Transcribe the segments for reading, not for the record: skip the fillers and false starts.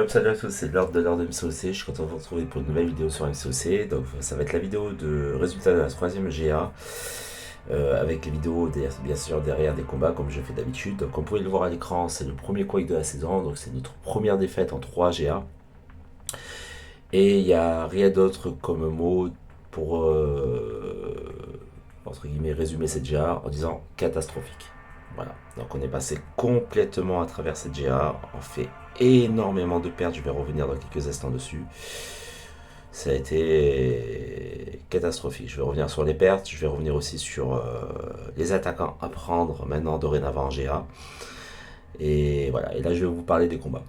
Salut à tous, c'est l'heure de MCOC. Je suis content de vous retrouver pour une nouvelle vidéo sur MCOC. Donc, ça va être la vidéo de résultat de la troisième GA, avec les vidéos bien sûr derrière des combats comme je fais d'habitude. Donc, comme vous pouvez le voir à l'écran, c'est le premier Quake de la saison. Donc, c'est notre première défaite en 3 GA. Et il n'y a rien d'autre comme mot pour entre guillemets résumer cette GA en disant catastrophique. Voilà, donc on est passé complètement à travers cette GA, on fait énormément de pertes, je vais revenir dans quelques instants dessus. Ça a été catastrophique. Je vais revenir sur les pertes, je vais revenir aussi sur les attaquants à prendre maintenant dorénavant en GA. Et voilà, et là je vais vous parler des combats.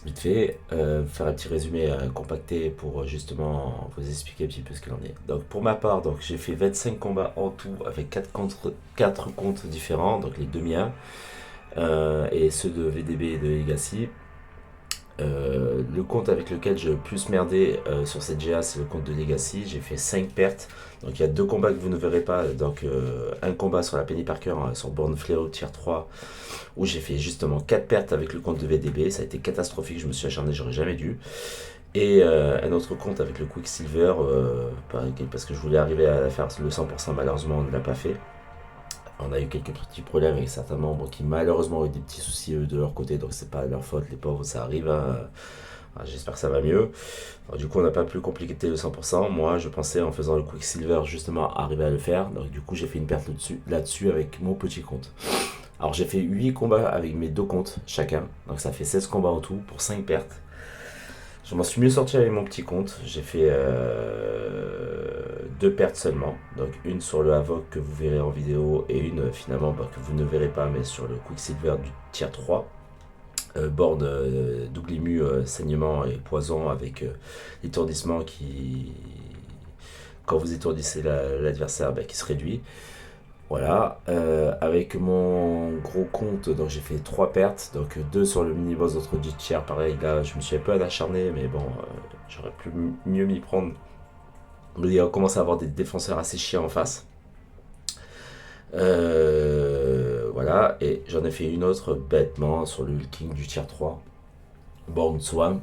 Vite fait, faire un petit résumé compacté pour justement vous expliquer un petit peu ce qu'il en est. Donc pour ma part, donc j'ai fait 25 combats en tout avec 4 comptes différents, donc les deux miens et ceux de VDB et de Legacy. Le compte avec lequel j'ai le plus merdé sur cette GA, c'est le compte de Legacy. J'ai fait 5 pertes. Donc il y a deux combats que vous ne verrez pas. Donc un combat sur la Penny Parker sur Born Fléau tier 3 où j'ai fait justement 4 pertes avec le compte de VDB. Ça a été catastrophique, je me suis acharné, j'aurais jamais dû. Et un autre compte avec le Quicksilver, parce que je voulais arriver à faire le 100%, malheureusement on ne l'a pas fait. On a eu quelques petits problèmes avec certains membres qui malheureusement ont eu des petits soucis eux, de leur côté, donc c'est pas leur faute, les pauvres, ça arrive. Hein. J'espère que ça va mieux. Alors, du coup, on n'a pas pu compliquer le 100%. Moi, je pensais en faisant le Quicksilver justement arriver à le faire. Donc, du coup, j'ai fait une perte là-dessus avec mon petit compte. Alors, j'ai fait 8 combats avec mes deux comptes chacun. Donc, ça fait 16 combats en tout pour 5 pertes. Je m'en suis mieux sorti avec mon petit compte. J'ai fait 2 pertes seulement. Donc une sur le Havoc que vous verrez en vidéo et une finalement que vous ne verrez pas mais sur le Quicksilver du tier 3. Board double saignement et poison avec l'étourdissement qui, quand vous étourdissez l'adversaire, qui se réduit. Voilà, avec mon gros compte, donc j'ai fait 3 pertes, donc 2 sur le mini-boss d'autres du tiers, pareil, là je me suis un peu acharné, mais bon, j'aurais pu mieux m'y prendre. Mais on commence à avoir des défenseurs assez chiants en face. Voilà, et j'en ai fait une autre bêtement sur le King du tier 3, Born Swan.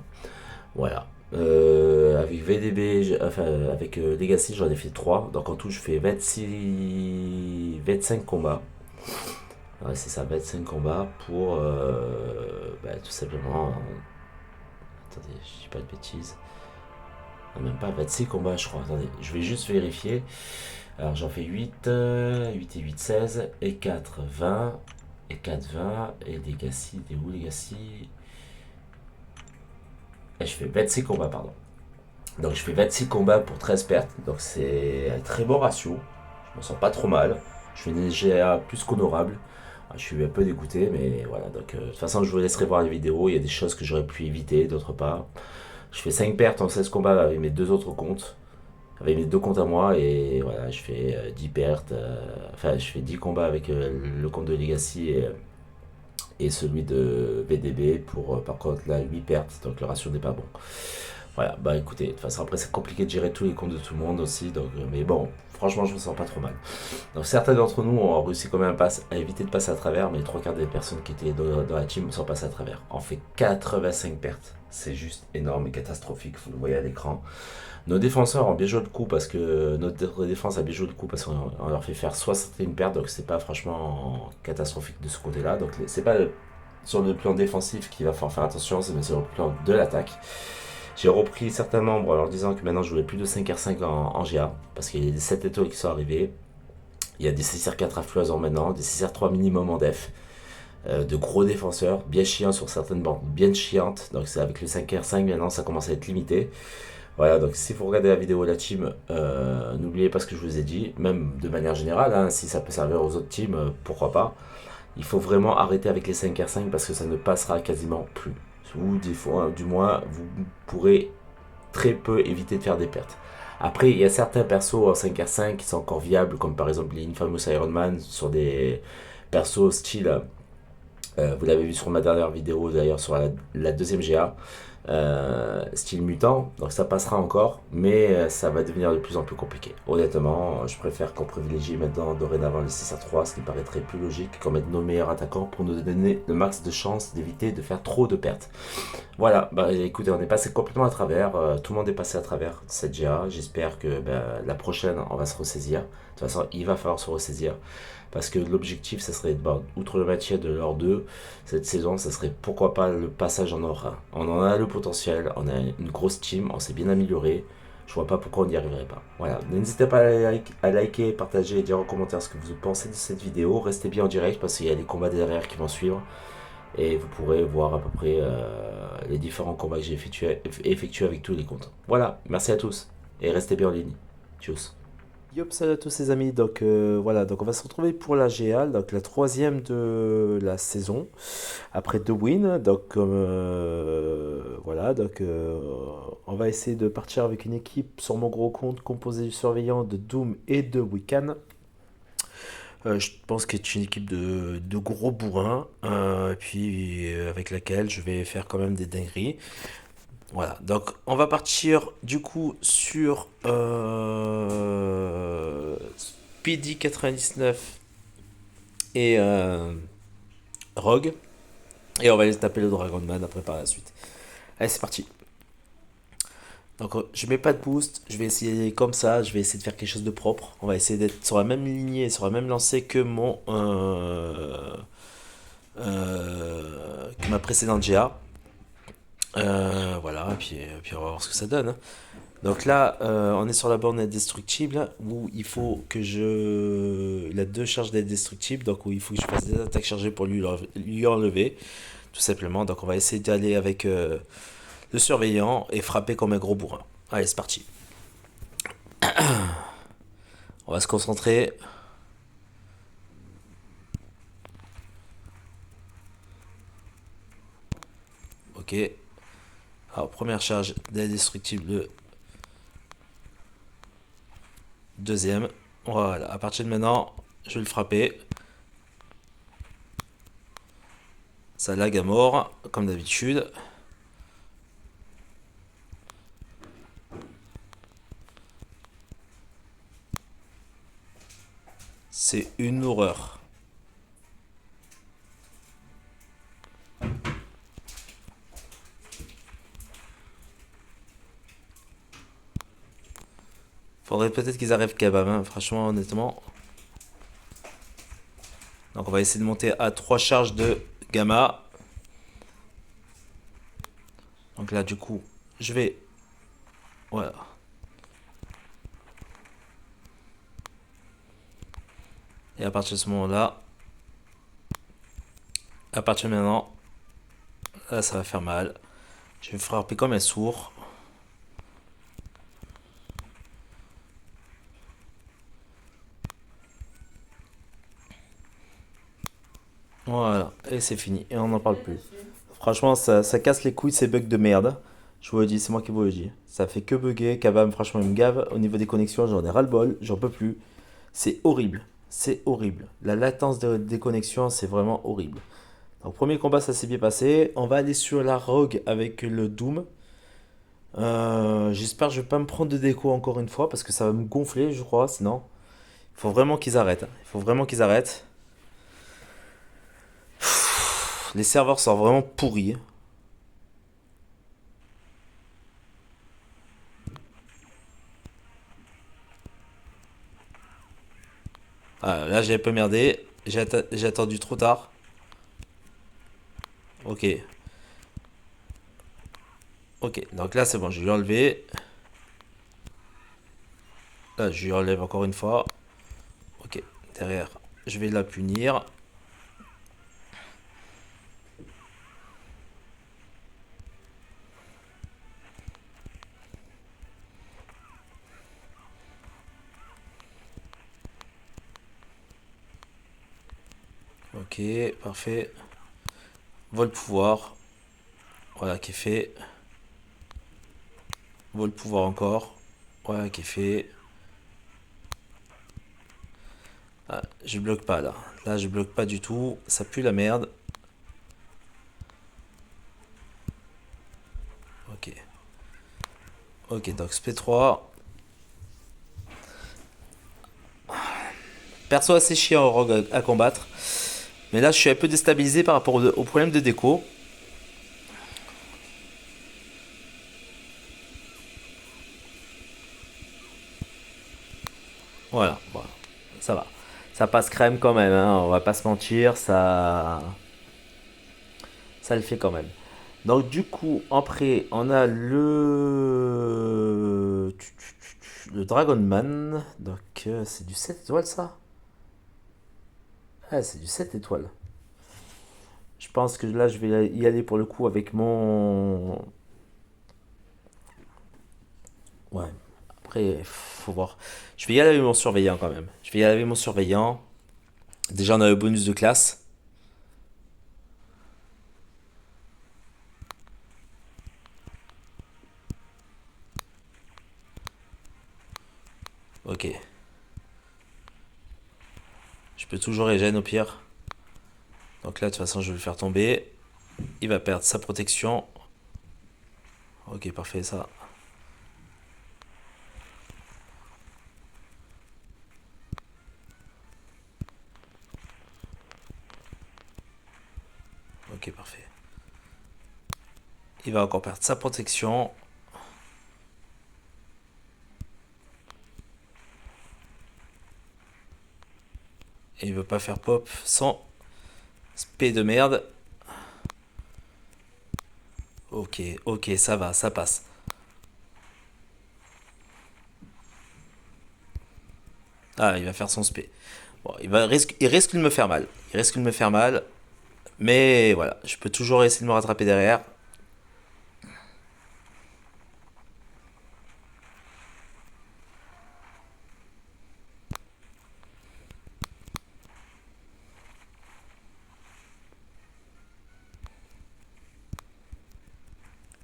Voilà. Avec VDB, enfin avec Legacy, j'en ai fait 3. Donc en tout, je fais 25 combats. Ouais, c'est ça, 25 combats pour tout simplement. Attendez, je dis pas de bêtises. Non, même pas 26 combats, je crois. Attendez, je vais juste vérifier. Alors j'en fais 8, 8 et 8, 16, et 4, 20, et 4, 20, et Legacy, t'es où Legacy? Et je fais 26 combats, pardon. Donc je fais 26 combats pour 13 pertes, donc c'est un très bon ratio. Je me sens pas trop mal. Je fais une GA plus qu'honorable. Je suis un peu dégoûté, mais voilà. Donc de toute façon, je vous laisserai voir les vidéos. Il y a des choses que j'aurais pu éviter, d'autres pas. Je fais 5 pertes en 16 combats avec mes deux autres comptes. Avec mes deux comptes à moi, et voilà, je fais 10 pertes. Enfin, je fais 10 combats avec le compte de Legacy et celui de VDB pour par contre là 8 pertes, donc le ratio n'est pas bon. Voilà, bah écoutez, de toute façon après c'est compliqué de gérer tous les comptes de tout le monde aussi, donc, mais bon, franchement je me sens pas trop mal. Donc certains d'entre nous ont réussi quand même à éviter de passer à travers, mais les 3 quarts des personnes qui étaient dans la team sont passées à travers. On fait 85 pertes, c'est juste énorme et catastrophique, vous le voyez à l'écran. Nos défenseurs ont bien joué le coup parce que notre défense a bien joué le coup parce qu'on leur fait faire 61 pertes, donc c'est pas franchement catastrophique de ce côté-là. Donc c'est pas sur le plan défensif qu'il va falloir faire attention, c'est sur le plan de l'attaque. J'ai repris certains membres en leur disant que maintenant je jouais plus de 5R5 en GA parce qu'il y a des 7 étoiles qui sont arrivés. Il y a des 6R4 à floison maintenant, des 6R3 minimum en def. De gros défenseurs, bien chiants sur certaines bandes, bien chiantes. Donc c'est avec le 5R5 maintenant ça commence à être limité. Voilà, donc si vous regardez la vidéo de la team, n'oubliez pas ce que je vous ai dit, même de manière générale, hein, si ça peut servir aux autres teams, pourquoi pas. Il faut vraiment arrêter avec les 5R5 parce que ça ne passera quasiment plus. Ou des fois, du moins, vous pourrez très peu éviter de faire des pertes. Après, il y a certains persos en 5R5 qui sont encore viables, comme par exemple les Infamous Iron Man sur des persos style. Vous l'avez vu sur ma dernière vidéo d'ailleurs sur la deuxième GA. style mutant, donc ça passera encore, mais ça va devenir de plus en plus compliqué. Honnêtement, je préfère qu'on privilégie maintenant dorénavant le 6-3, ce qui paraîtrait plus logique, qu'on mette nos meilleurs attaquants pour nous donner le max de chances d'éviter de faire trop de pertes. Voilà, bah écoutez, on est passé complètement à travers, tout le monde est passé à travers cette GA, j'espère que la prochaine, on va se ressaisir. De toute façon, il va falloir se ressaisir. Parce que l'objectif, ça serait, outre le maintien de l'or 2, cette saison, ça serait pourquoi pas le passage en or 1. On en a le potentiel, on a une grosse team, on s'est bien amélioré. Je vois pas pourquoi on n'y arriverait pas. Voilà, n'hésitez pas à liker, partager et dire en commentaire ce que vous pensez de cette vidéo. Restez bien en direct parce qu'il y a des combats derrière qui vont suivre. Et vous pourrez voir à peu près les différents combats que j'ai effectués avec tous les comptes. Voilà, merci à tous et restez bien en ligne. Tchuss. Yop, salut à tous les amis, donc voilà, donc on va se retrouver pour la GA, donc la troisième de la saison, après deux wins, donc voilà, donc on va essayer de partir avec une équipe sur mon gros compte composée du surveillant de Doom et de Wiccan. Je pense que c'est une équipe de gros bourrins, et puis avec laquelle je vais faire quand même des dingueries. Voilà, donc on va partir du coup sur Speedy 99 et Rogue. Et on va aller taper le Dragon Man après par la suite. Allez, c'est parti. Donc je mets pas de boost, je vais essayer comme ça, je vais essayer de faire quelque chose de propre. On va essayer d'être sur la même lignée, sur la même lancée que que ma précédente GA. Voilà, et puis on va voir ce que ça donne, hein. Donc là, on est sur la borne indestructible où il faut que je. Il a deux charges d'indestructible, donc où il faut que je fasse des attaques chargées pour lui enlever, tout simplement. Donc on va essayer d'aller avec le surveillant et frapper comme un gros bourrin. Allez, c'est parti. On va se concentrer. Ok. Alors, première charge d'indestructible. Deuxième. Voilà, à partir de maintenant, je vais le frapper. Ça lag à mort, comme d'habitude. C'est une horreur. Faudrait peut-être qu'ils arrivent kebab, hein, franchement, honnêtement. Donc on va essayer de monter à 3 charges de gamma. Donc là, du coup, je vais... Voilà. Et à partir de ce moment-là, à partir de maintenant, là, ça va faire mal. Je vais frapper comme un sourd. Voilà, et c'est fini. Et on n'en parle plus. Franchement, ça casse les couilles ces bugs de merde. Je vous le dis, c'est moi qui vous le dis. Ça fait que bugger. Kabam, franchement, il me gave. Au niveau des connexions, j'en ai ras-le-bol. J'en peux plus. C'est horrible. C'est horrible. La latence des connexions, c'est vraiment horrible. Donc, premier combat, ça s'est bien passé. On va aller sur la Rogue avec le Doom. J'espère que je vais pas me prendre de déco encore une fois parce que ça va me gonfler, je crois. Sinon, il faut vraiment qu'ils arrêtent, hein. Il faut vraiment qu'ils arrêtent. Les serveurs sont vraiment pourris. Ah, là, j'ai un peu merdé. J'ai attendu trop tard. Ok. Ok. Donc là, c'est bon. Je lui ai enlevé. Là, je lui enlève encore une fois. Ok. Derrière, je vais la punir. Ok. Parfait. Vol pouvoir. Voilà, qui est fait. Vol pouvoir encore. Voilà, qui est fait. Ah, je bloque pas là. Là, je bloque pas du tout. Ça pue la merde. Ok. Ok, donc SP3. Perso assez chiant en rogue à combattre. Mais là, je suis un peu déstabilisé par rapport au problème de déco. Voilà, voilà. Ça va. Ça passe crème quand même, hein, on va pas se mentir, ça le fait quand même. Donc du coup, après, on a le Dragon Man. Donc c'est du 7 étoiles ça. Ah, c'est du 7 étoiles. Je pense que là, je vais y aller pour le coup avec mon... Ouais. Après, faut voir. Je vais y aller avec mon surveillant quand même. Je vais y aller avec mon surveillant. Déjà, on a le bonus de classe. Ok. Je peux toujours régène au pire. Donc là, de toute façon, je vais le faire tomber. Il va perdre sa protection. Ok, parfait, ça. Ok, parfait. Il va encore perdre sa protection. Et il veut pas faire pop sans spé de merde. Ok, ok, ça va, ça passe. Ah, il va faire son spé. Bon, il risque de me faire mal. Il risque de me faire mal. Mais voilà, je peux toujours essayer de me rattraper derrière.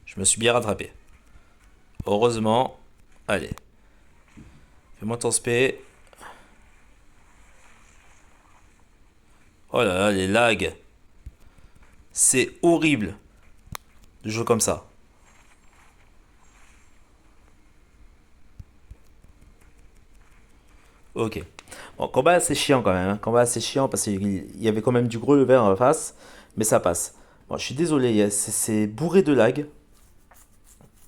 Je me suis bien rattrapé. Heureusement. Allez, fais-moi ton spé. Oh là là, les lags. C'est horrible de jouer comme ça. Ok. Bon, combat assez chiant quand même, hein. Combat assez chiant parce qu'il y avait quand même du gros level en face. Mais ça passe. Bon, je suis désolé, c'est bourré de lag.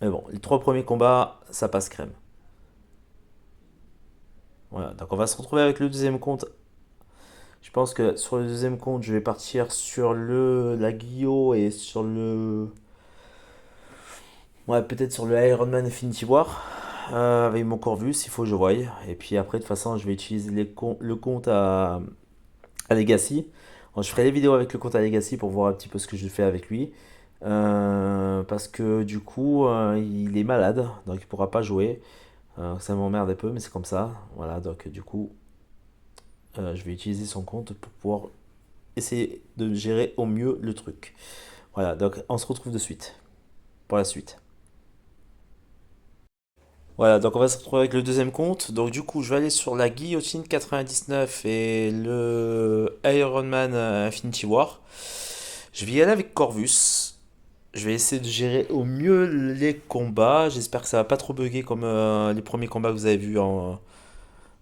Mais bon, les trois premiers combats, ça passe crème. Voilà, donc on va se retrouver avec le deuxième compte. Je pense que sur le deuxième compte, je vais partir sur la Guillot et sur le... Ouais, peut-être sur le Iron Man Infinity War. Avec mon Corvus, il faut que je voie. Et puis après, de toute façon, je vais utiliser le compte à Legacy. Bon, je ferai les vidéos avec le compte à Legacy pour voir un petit peu ce que je fais avec lui. Parce que du coup, il est malade, donc il pourra pas jouer. Ça m'emmerde un peu, mais c'est comme ça. Voilà, donc du coup, je vais utiliser son compte pour pouvoir essayer de gérer au mieux le truc. Voilà, donc on se retrouve de suite pour la suite. Voilà, donc on va se retrouver avec le deuxième compte. Donc du coup, je vais aller sur la Guillotine 99 et le Iron Man Infinity War. Je vais y aller avec Corvus. Je vais essayer de gérer au mieux les combats. J'espère que ça va pas trop bugger comme les premiers combats que vous avez vus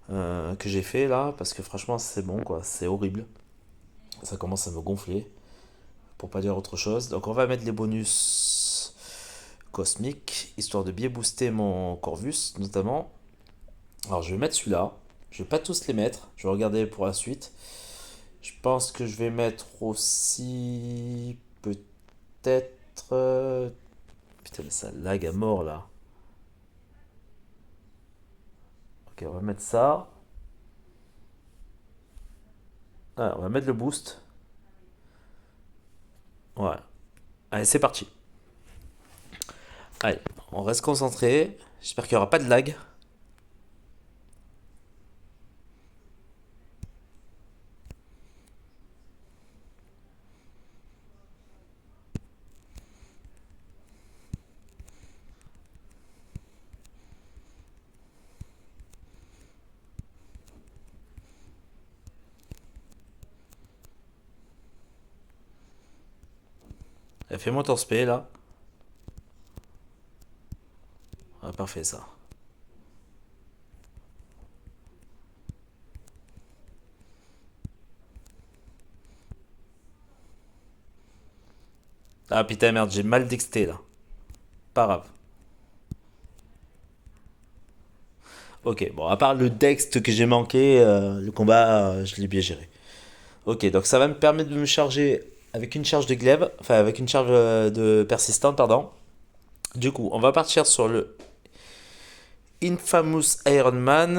que j'ai fait là. Parce que franchement, c'est bon quoi. C'est horrible. Ça commence à me gonfler. Pour pas dire autre chose. Donc on va mettre les bonus cosmiques. Histoire de bien booster mon Corvus notamment. Alors je vais mettre celui-là. Je vais pas tous les mettre. Je vais regarder pour la suite. Je pense que je vais mettre aussi peut-être... Putain mais ça lag à mort là. Ok, on va mettre ça. Ah, on va mettre le boost. Ouais. Allez, c'est parti. Allez, on reste concentré. J'espère qu'il n'y aura pas de lag. Allez, fais-moi ton spé là. Ah, parfait ça. Ah putain, merde, j'ai mal dexté là. Pas grave. Ok, bon, à part le dext que j'ai manqué, le combat, je l'ai bien géré. Ok, donc ça va me permettre de me charger avec une charge de glaive, enfin avec une charge de persistante, pardon. Du coup, on va partir sur le Infamous Iron Man.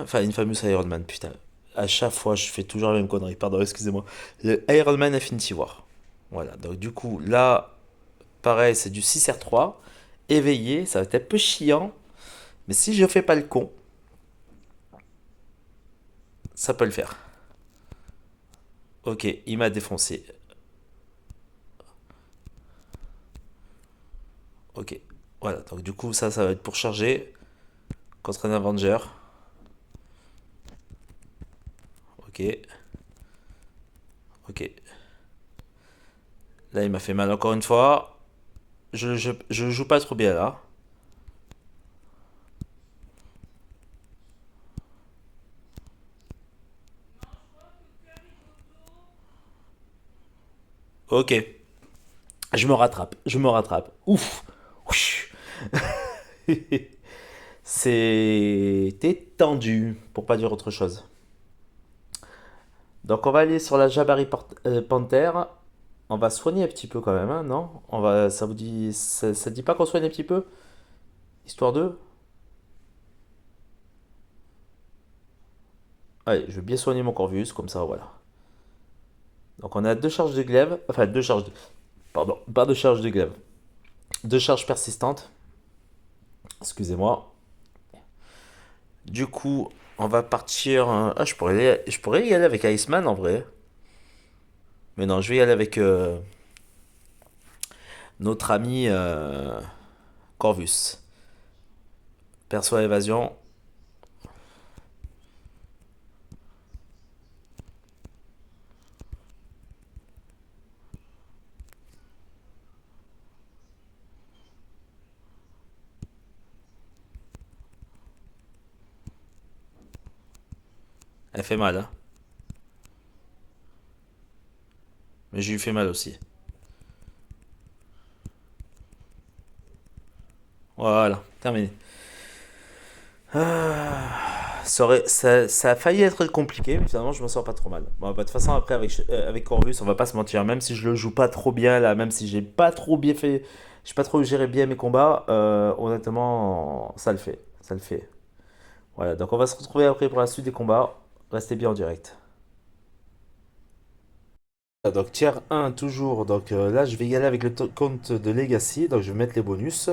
Enfin, Infamous Iron Man, putain. À chaque fois, je fais toujours la même connerie, pardon, excusez-moi. Le Iron Man Infinity War. Voilà, donc du coup, là, pareil, c'est du 6R3. Éveillé, ça va être un peu chiant, mais si je fais pas le con, ça peut le faire. Ok, il m'a défoncé. Ok, voilà, donc du coup, ça va être pour charger contre un Avenger. Ok, ok. Là, il m'a fait mal encore une fois. Je joue pas trop bien là. Ok, je me rattrape, je me rattrape. Ouf. C'était tendu, pour pas dire autre chose. Donc on va aller sur la Panther. On va soigner un petit peu quand même, hein, non? Ça vous dit, ça dit pas qu'on soigne un petit peu, histoire de. Allez, je vais bien soigner mon Corvus, comme ça, voilà. Donc on a deux charges de glaive, enfin deux charges de, pardon, pas de charge de glaive, deux charges persistantes. Excusez-moi. Du coup, on va partir. Ah, je pourrais y aller avec Iceman en vrai. Mais non, je vais y aller avec notre ami Corvus. Perso à évasion. Elle fait mal, hein. Mais je lui fais mal aussi. Voilà, terminé. Ça a failli être compliqué, mais finalement je m'en sors pas trop mal. Bon, bah, de toute façon, après avec Corvus, on va pas se mentir, même si je le joue pas trop bien là, même si j'ai pas trop bien fait, j'ai pas trop géré bien mes combats, honnêtement, ça le fait. Ça le fait. Voilà, donc on va se retrouver après pour la suite des combats. Restez bien en direct. Donc tier 1 toujours, donc là je vais y aller avec le compte de Legacy, donc je vais mettre les bonus.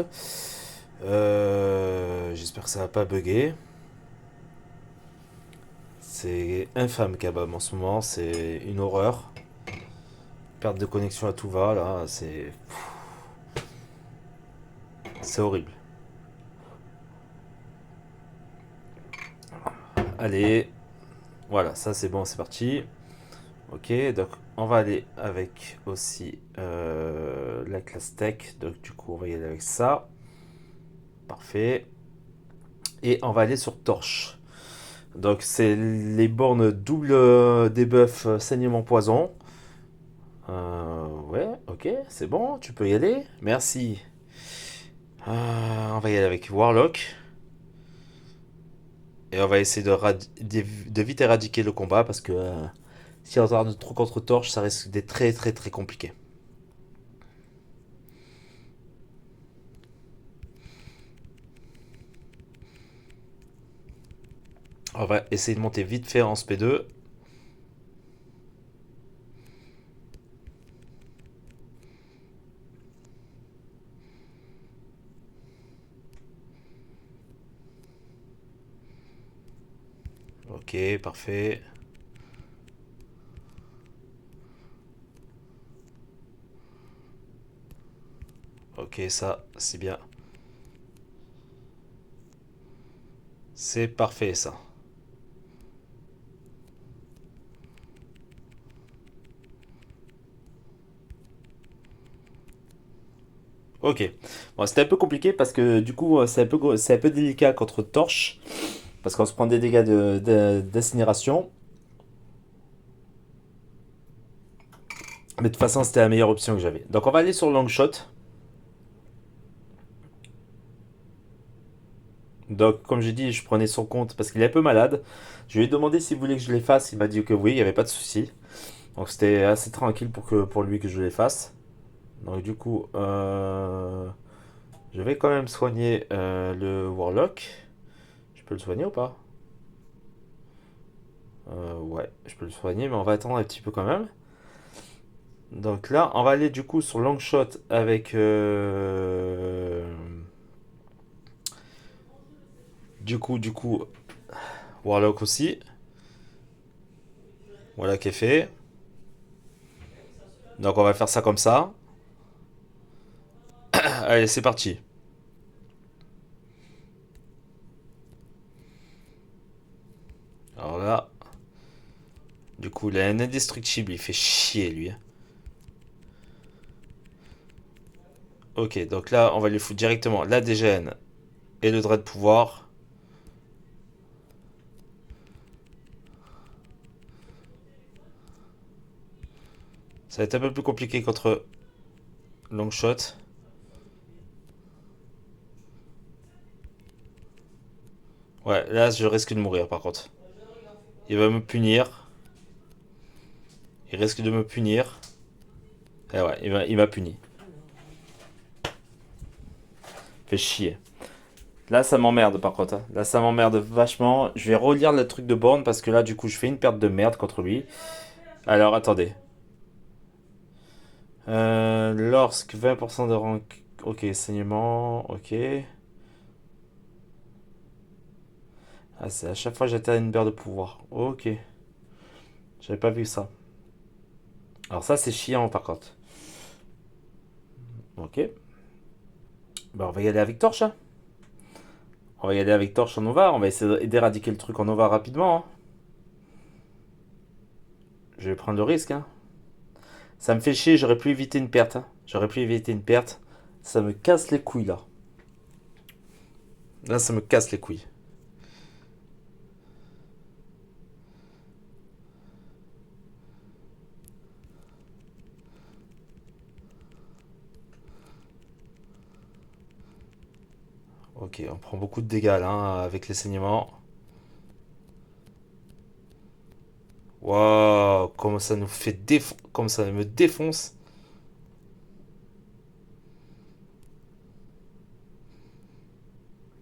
J'espère que ça va pas bugger. C'est infâme Kabam en ce moment, c'est une horreur. Perte de connexion à tout va là, c'est horrible. Allez, voilà, ça c'est bon, c'est parti. Ok, donc on va aller avec aussi la classe tech, donc du coup on va y aller avec ça. Parfait. Et on va aller sur torche. Donc c'est les bornes double debuff saignement poison. Ouais, ok, c'est bon, tu peux y aller. Merci. On va y aller avec Warlock. Et on va essayer de vite éradiquer le combat parce que si on tarde trop contre Torche, ça risque d'être très très très compliqué. On va essayer de monter vite fait en SP2. Ok, parfait. Ok, ça, c'est bien. C'est parfait ça. Ok. Bon, c'était un peu compliqué parce que du coup, c'est un peu délicat contre torche. Parce qu'on se prend des dégâts d'incinération. Mais de toute façon, c'était la meilleure option que j'avais. Donc on va aller sur Longshot. Donc comme j'ai dit, je prenais son compte parce qu'il est un peu malade. Je lui ai demandé s'il voulait que je les fasse. Il m'a dit que oui, il n'y avait pas de souci. Donc c'était assez tranquille pour lui que je les fasse. Donc du coup, je vais quand même soigner le Warlock. Je peux le soigner ou pas? Ouais, je peux le soigner, mais on va attendre un petit peu quand même. Donc là, on va aller du coup sur Longshot avec du coup Warlock aussi. Voilà qui est fait. Donc on va faire ça comme ça. Allez, c'est parti. Alors là, du coup, il a un indestructible, il fait chier lui. Ok, donc là, on va lui foutre directement la dégène et le dread pouvoir. Ça va être un peu plus compliqué contre Longshot. Ouais, là, je risque de mourir par contre. Il va me punir. Il risque de me punir. Et ouais, il m'a puni. Fait chier. Là, ça m'emmerde par contre, hein. Là, ça m'emmerde vachement. Je vais relire le truc de borne parce que là, du coup, je fais une perte de merde contre lui. Alors, attendez. Lorsque 20% de rank. Ok, saignement. Ok. Ah, c'est à chaque fois que j'atteins une barre de pouvoir. Ok. J'avais pas vu ça. Alors, ça, c'est chiant par contre. Ok. Bah, on va y aller avec torche, hein. On va y aller avec torche en Nova. On va essayer d'éradiquer le truc en Nova rapidement, hein. Je vais prendre le risque, hein. Ça me fait chier, j'aurais pu éviter une perte, hein. J'aurais pu éviter une perte. Ça me casse les couilles là. Là, ça me casse les couilles. Ok, on prend beaucoup de dégâts là, hein, avec les saignements. Waouh, comment ça nous fait comme ça me défonce.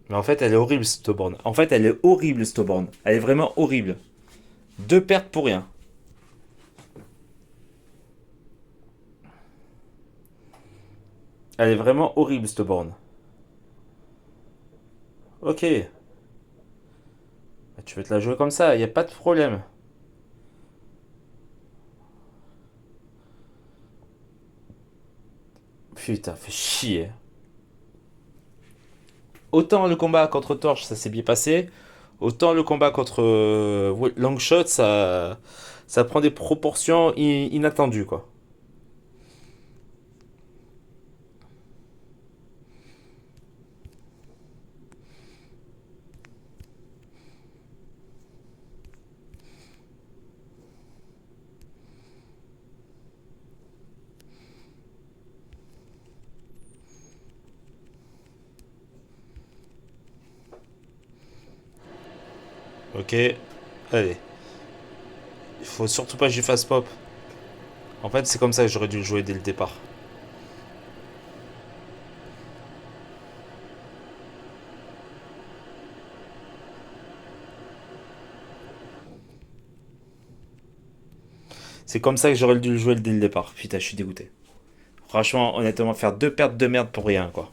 Mais en fait, elle est horrible cette borne. En fait, elle est horrible cette borne. Elle est vraiment horrible. Deux pertes pour rien. Elle est vraiment horrible cette borne. Ok. Bah, tu veux te la jouer comme ça, y a pas de problème. Putain, fait chier. Autant le combat contre Torch, ça s'est bien passé. Autant le combat contre Longshot, ça prend des proportions inattendues, quoi. Ok. Allez. Il faut surtout pas que je fasse pop. En fait, c'est comme ça que j'aurais dû le jouer dès le départ. C'est comme ça que j'aurais dû le jouer dès le départ. Putain, je suis dégoûté. Franchement, honnêtement, faire deux pertes de merde pour rien, quoi.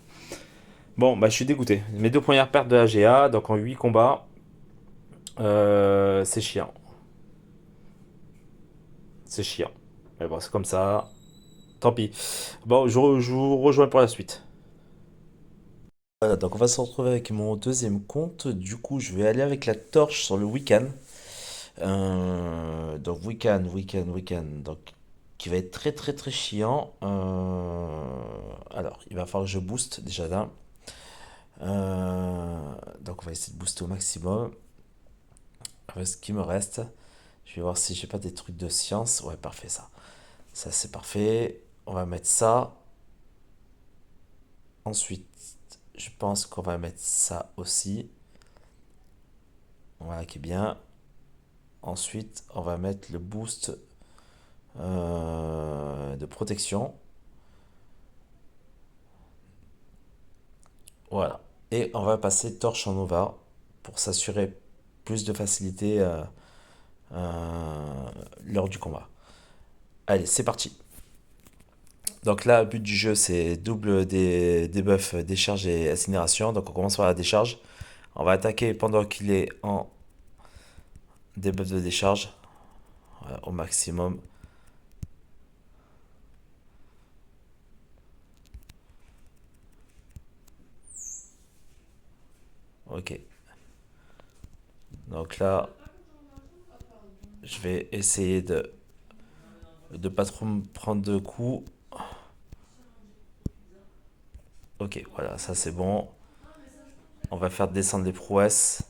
Bon, bah, je suis dégoûté. Mes deux premières pertes de AGA, donc en 8 combats, c'est chiant. C'est chiant. Mais bon, c'est comme ça. Tant pis. Bon, je vous rejoins pour la suite. Voilà, donc on va se retrouver avec mon deuxième compte. Du coup, je vais aller avec la torche sur le week-end. Donc week-end. Donc qui va être très très très chiant. Alors, il va falloir que je booste déjà là. Donc on va essayer de booster au maximum. Avec ce qui me reste. Je vais voir si j'ai pas des trucs de science. Ouais, parfait ça. Ça c'est parfait. On va mettre ça. Ensuite, je pense qu'on va mettre ça aussi. Voilà qui est bien. Ensuite, on va mettre le boost de protection. Voilà. Et on va passer torche en Nova pour s'assurer plus de facilité lors du combat. Allez, c'est parti. Donc là, le but du jeu, c'est double des buffs, décharge et incinération. Donc on commence par la décharge. On va attaquer pendant qu'il est en debuff de décharge. Voilà, au maximum. Ok. Donc là, je vais essayer de pas trop me prendre de coups. Ok, voilà, ça c'est bon. On va faire descendre les prouesses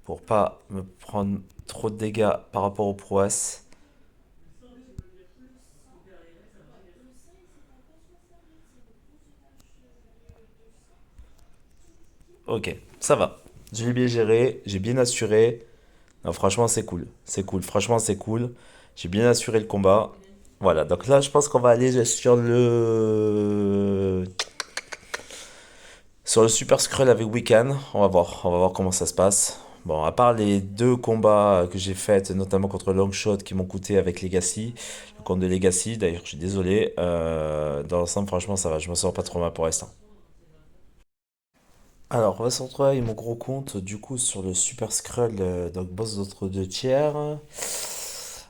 pour pas me prendre trop de dégâts par rapport aux prouesses. Ok, ça va. Je l'ai bien géré, j'ai bien assuré. Non, franchement, c'est cool. C'est cool, franchement, c'est cool. J'ai bien assuré le combat. Voilà, donc là, je pense qu'on va aller sur le Super Skrull avec Wiccan. On va voir comment ça se passe. Bon, à part les deux combats que j'ai faits, notamment contre Longshot qui m'ont coûté avec Legacy, le compte de Legacy, d'ailleurs, je suis désolé. Dans l'ensemble, franchement, ça va, je me sens pas trop mal pour l'instant. Alors, on va se retrouver avec mon gros compte, du coup, sur le Super Skrull, donc boss d'autres deux tiers.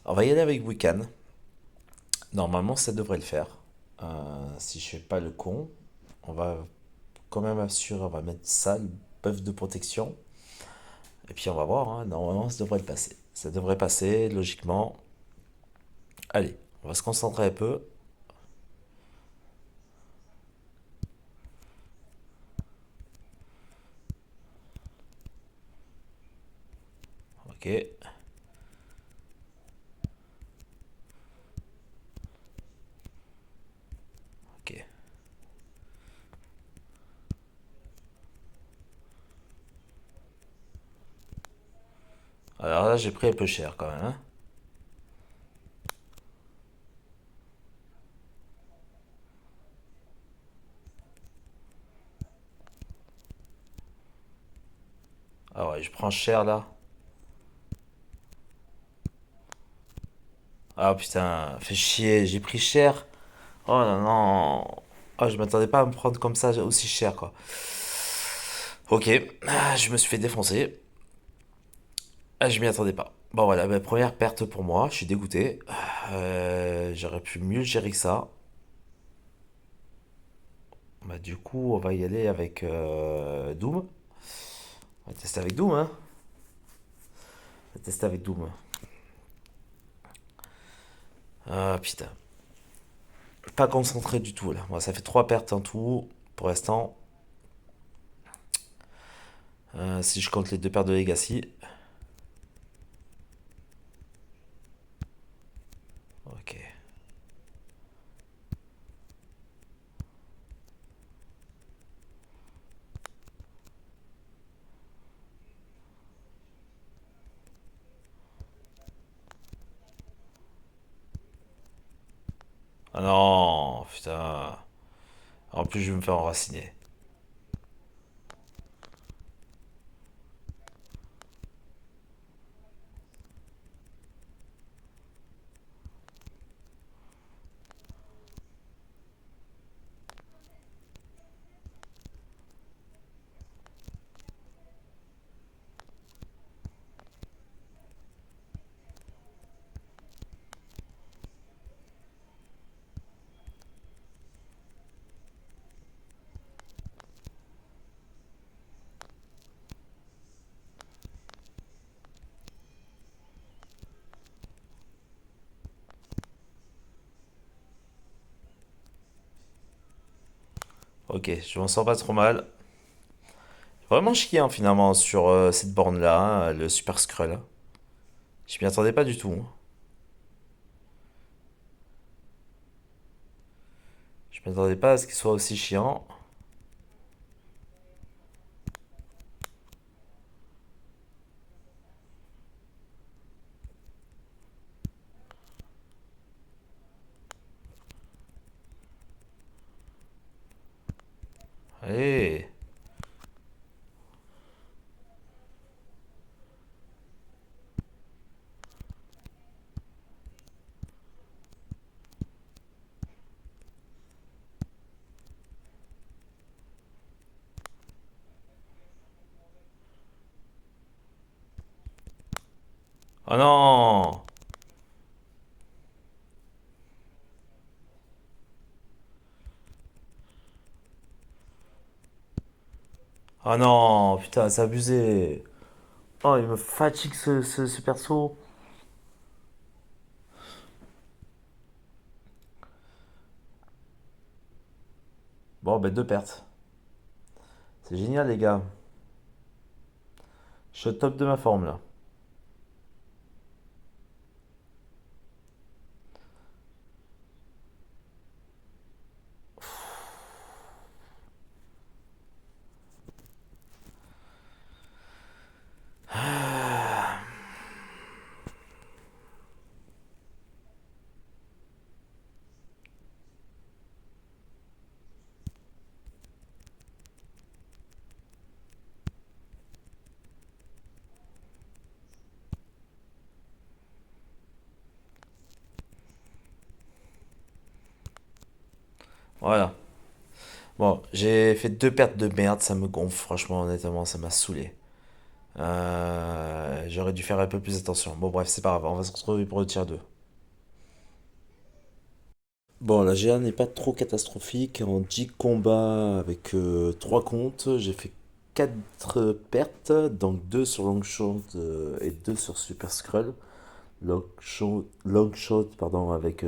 On va y aller avec Wiccan. Normalement, ça devrait le faire. Si je fais pas le con, on va quand même assurer, on va mettre ça, le buff de protection. Et puis on va voir, hein, normalement, ça devrait le passer. Ça devrait passer, logiquement. Allez, on va se concentrer un peu. Ok, ok. Alors là, j'ai pris un peu cher quand même, hein. Ah ouais, je prends cher là. Ah putain, fait chier, j'ai pris cher. Oh non, non. Oh, je m'attendais pas à me prendre comme ça aussi cher, quoi. Ok, je me suis fait défoncer. Ah, je m'y attendais pas. Bon voilà, bah, première perte pour moi, je suis dégoûté. J'aurais pu mieux gérer que ça. Bah, du coup, on va y aller avec Doom. On va tester avec Doom, hein. On va tester avec Doom. Ah putain. Pas concentré du tout là. Bon, ça fait 3 pertes en tout pour l'instant. Si je compte les 2 pertes de Legacy. Ok. Ah non, putain. En plus, je vais me faire enraciner. Ok, je m'en sors pas trop mal. Vraiment chiant finalement sur cette borne-là, hein, le Super Skrull. Je m'y attendais pas du tout, hein. Je m'attendais pas à ce qu'il soit aussi chiant. Allez. Oh non. Oh non, putain, c'est abusé. Oh, il me fatigue ce perso. Bon, ben deux pertes. C'est génial, les gars. Je suis au top de ma forme là. Voilà. Bon, j'ai fait deux pertes de merde, ça me gonfle, franchement, honnêtement, ça m'a saoulé. J'aurais dû faire un peu plus attention. Bon, bref, c'est pas grave, on va se retrouver pour le tier 2. Bon, la GA n'est pas trop catastrophique. En 10 combats avec 3 comptes, j'ai fait 4 pertes, donc 2 sur Longshot et 2 sur Super Skrull. Longshot pardon, avec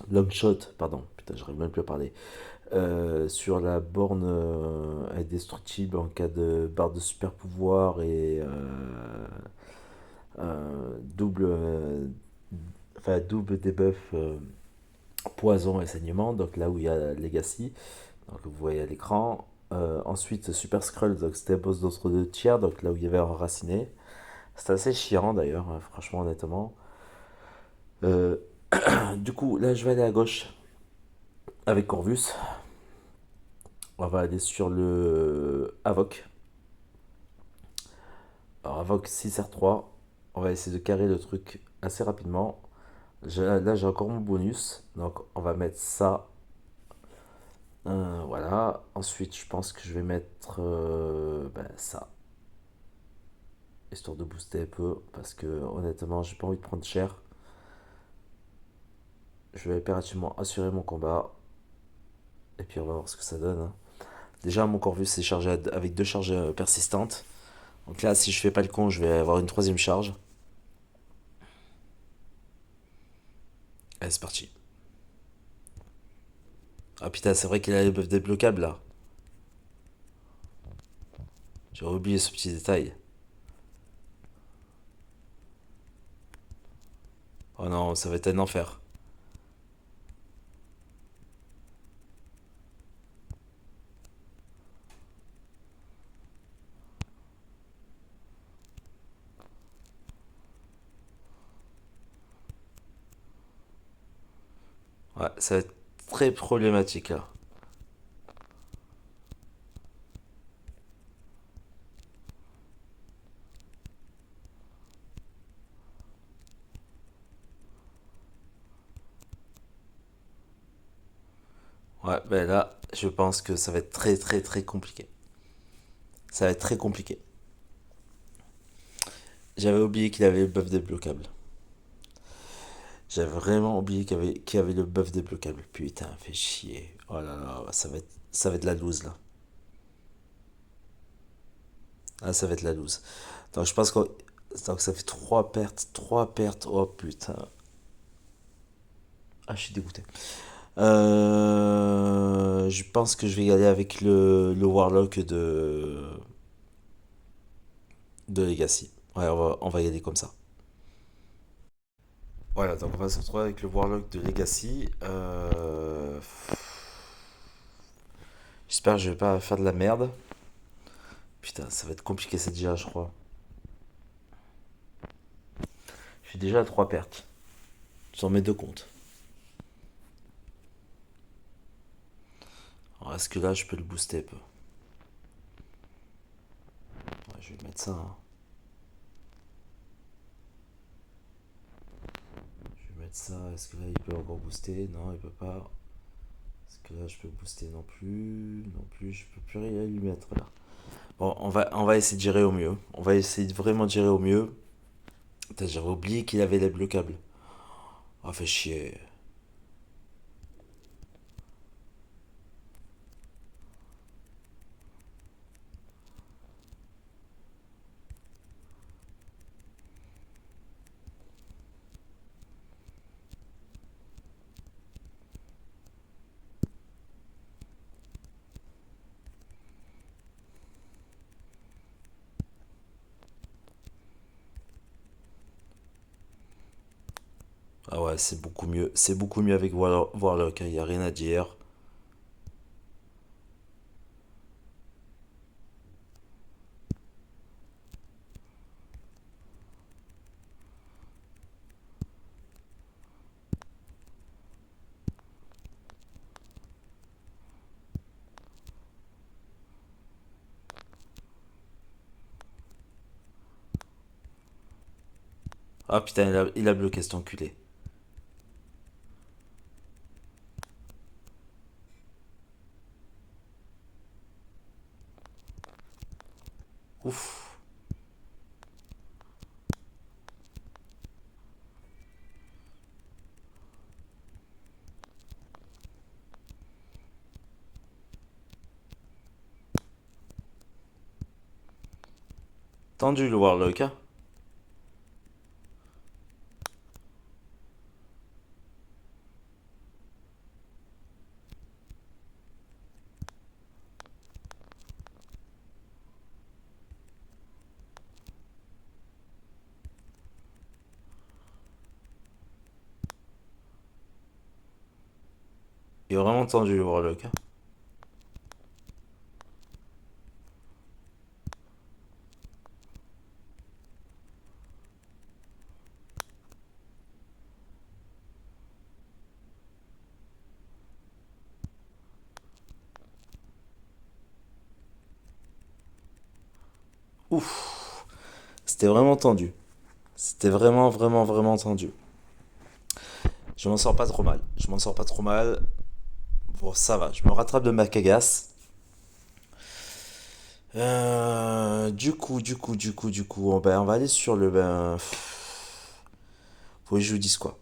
Longshot, pardon, putain, j'arrive même plus à parler. Sur la borne indestructible en cas de barre de super pouvoir et double, enfin, double debuff poison et saignement, donc là où il y a Legacy, donc vous voyez à l'écran. Ensuite, Super Skrull, donc c'était un boss d'autre de tiers, donc là où il y avait Enraciné. C'était assez chiant d'ailleurs, hein, franchement, honnêtement. Euh, du coup, là je vais aller à gauche avec Corvus. On va aller sur le Avoc. Alors, Avoc 6R3. On va essayer de carrer le truc assez rapidement. Là, j'ai encore mon bonus. Donc, on va mettre ça. Voilà. Ensuite, je pense que je vais mettre ça. Histoire de booster un peu. Parce que, honnêtement, j'ai pas envie de prendre cher. Je vais impérativement assurer mon combat. Et puis, on va voir ce que ça donne, hein. Déjà, mon Corvus est chargé avec deux charges persistantes. Donc là, si je fais pas le con, je vais avoir une troisième charge. Allez, c'est parti. Ah putain, c'est vrai qu'il a les buffs débloquables là. J'ai oublié ce petit détail. Oh non, ça va être un enfer. Ouais, ça va être très problématique là. Ouais, ben là, je pense que ça va être très très très compliqué. Ça va être très compliqué. J'avais oublié qu'il avait le buff débloquable. J'avais vraiment oublié qu'il avait le buff débloquable. Putain, fait chier. Oh là là, ça va être la loose là. Ah, ça va être la loose. Donc je pense que donc ça fait 3 pertes, 3 pertes. Oh putain. Ah, je suis dégoûté. Je pense que je vais y aller avec le Warlock de Legacy. Ouais, on va y aller comme ça. Voilà, donc on va se retrouver avec le Warlock de Legacy. J'espère que je vais pas faire de la merde. Putain, ça va être compliqué cette GA, je crois. Je suis déjà à 3 pertes. Sur mes deux comptes. Alors, est-ce que là, je peux le booster un peu? Ouais, je vais mettre ça, hein. Je vais mettre ça. Est-ce que là, il peut encore booster? Non, il peut pas. Est-ce que là, je peux booster? Non plus. Non plus, je peux plus rien lui mettre là. Bon, on va essayer de gérer au mieux. On va essayer de vraiment gérer au mieux. Putain, j'avais oublié qu'il avait les bleus câbles. Ah, fait chier. Ah ouais, c'est beaucoup mieux. C'est beaucoup mieux avec Warlock, hein, y a rien à dire. Ah putain, il a bloqué cet enculé. Ouf. Tendu le Warlock, hein. Il est vraiment tendu le Warlock, hein. Ouf. C'était vraiment tendu. C'était vraiment, vraiment, vraiment tendu. Je m'en sors pas trop mal. Je m'en sors pas trop mal. Bon, ça va. Je me rattrape de ma cagasse. Du coup, on va aller sur le. Faut que je vous dise quoi.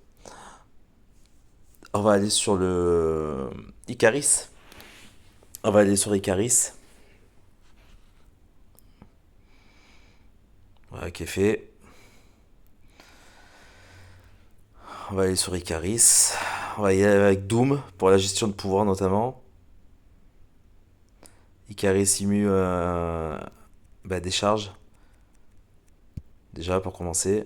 On va aller sur le. Icaris. On va aller sur Icaris. Voilà, qui est fait. On va aller sur Icaris. On va y aller avec Doom pour la gestion de pouvoir notamment. Icaris simu des charges. Déjà pour commencer.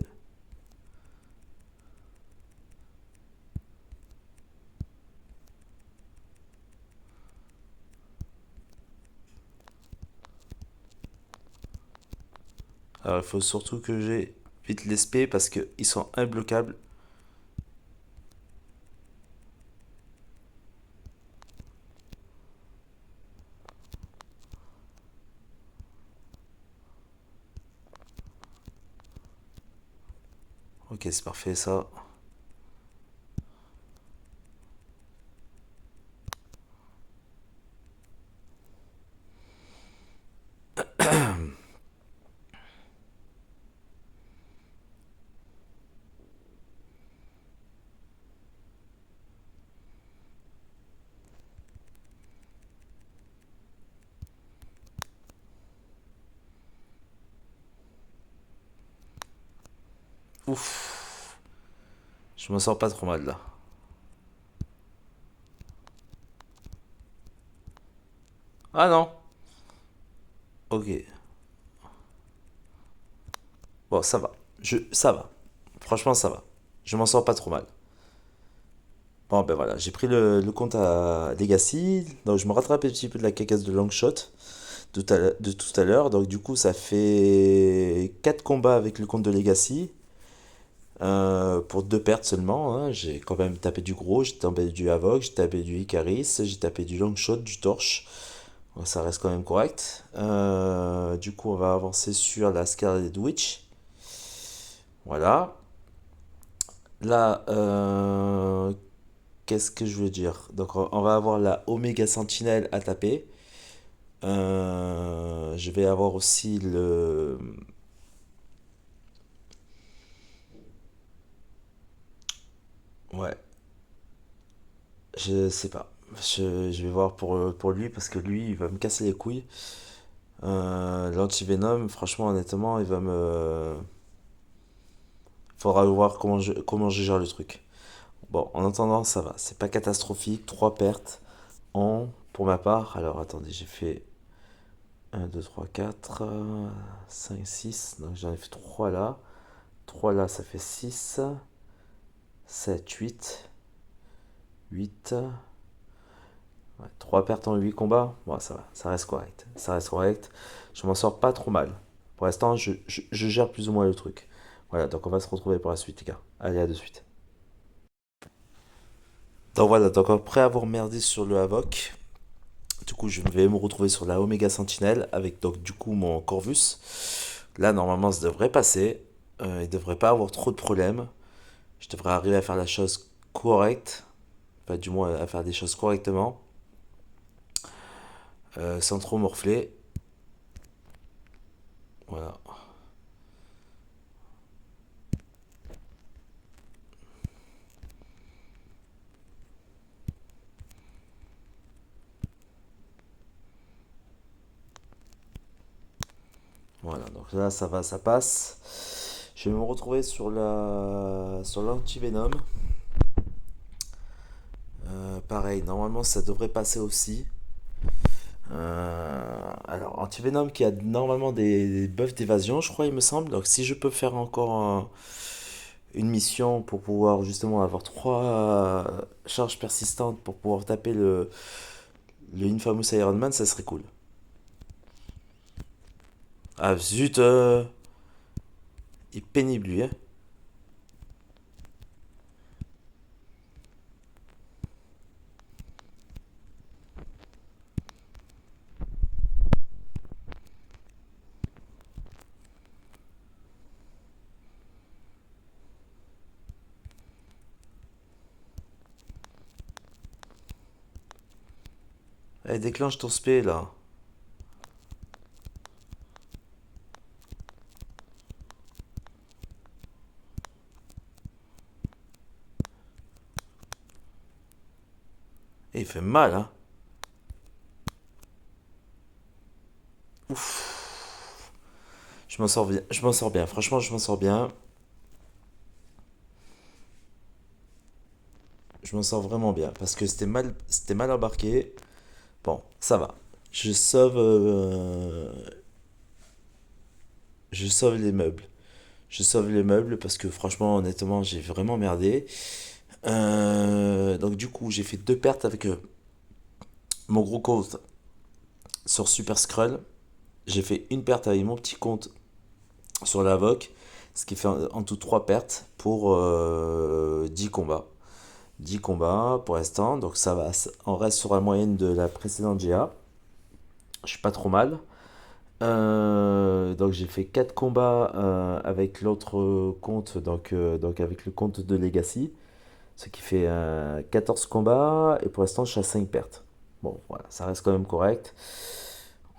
Alors il faut surtout que j'ai vite l'SP parce qu'ils sont imbloquables. Ok, c'est parfait ça. Ouf. Je me sens pas trop mal là. Ah non. Ok. Bon, ça va. Ça va. Franchement, ça va. Je m'en sors pas trop mal. Bon, ben voilà, j'ai pris le compte à Legacy, donc je me rattrape un petit peu de la cacasse de Longshot de tout à l'heure. Donc du coup, ça fait 4 combats avec le compte de Legacy, pour 2 pertes seulement, hein. J'ai quand même tapé du gros, j'ai tapé du Havok, j'ai tapé du Icaris, j'ai tapé du Longshot, du Torche. Donc, ça reste quand même correct. Du coup, on va avancer sur la Scarlet Witch. Voilà. Là, qu'est-ce que je veux dire? Donc, on va avoir la Omega Sentinelle à taper. Je vais avoir aussi le. Ouais, je sais pas. Je vais voir pour lui parce que lui, il va me casser les couilles. L'anti-venom, franchement, honnêtement, il va me. Faudra voir comment je gère le truc. Bon, en attendant, ça va. C'est pas catastrophique. 3 pertes en. Pour ma part. Alors, attendez, j'ai fait un 2 3 4 5 six. Donc, j'en ai fait 3 là. 3 là, ça fait 6 7 8 8. Ouais, 3 pertes en 8 combats. Bon, ça va. Ça reste correct. Ça reste correct. Je m'en sors pas trop mal. Pour l'instant, je gère plus ou moins le truc. Voilà, donc on va se retrouver pour la suite, les gars. Allez, à de suite. Donc voilà, donc après avoir merdé sur le Havok, du coup, je vais me retrouver sur la Omega Sentinelle avec donc du coup mon Corvus. Là, normalement, ça devrait passer. Il devrait pas avoir trop de problèmes. Je devrais arriver à faire la chose correcte. Enfin, du moins, à faire des choses correctement. Sans trop morfler. Voilà. Voilà. Donc là, ça va, ça passe. Je vais me retrouver sur l'antivenom. Pareil, normalement, ça devrait passer aussi. Alors, Antivenom qui a normalement des buffs d'évasion, je crois, il me semble. Donc, si je peux faire encore une mission pour pouvoir justement avoir 3 charges persistantes pour pouvoir taper le Infamous Iron Man, ça serait cool. Ah zut, il est pénible lui, hein. Allez, déclenche ton spé là. Et il fait mal, hein. Ouf. Je m'en sors bien, je m'en sors bien. Franchement, je m'en sors bien. Je m'en sors vraiment bien parce que c'était mal embarqué. Bon, ça va. Je sauve, euh, je sauve les meubles. Je sauve les meubles parce que franchement, honnêtement, j'ai vraiment merdé. Donc du coup, j'ai fait 2 pertes avec mon gros compte sur Super Skrull. J'ai fait une perte avec mon petit compte sur la VOC, ce qui fait en tout 3 pertes pour 10 combats. 10 combats pour l'instant, donc ça va. On reste sur la moyenne de la précédente GA. Je suis pas trop mal. Donc j'ai fait 4 combats avec l'autre compte, donc avec le compte de Legacy, ce qui fait 14 combats, et pour l'instant je suis à 5 pertes. Bon, voilà, ça reste quand même correct.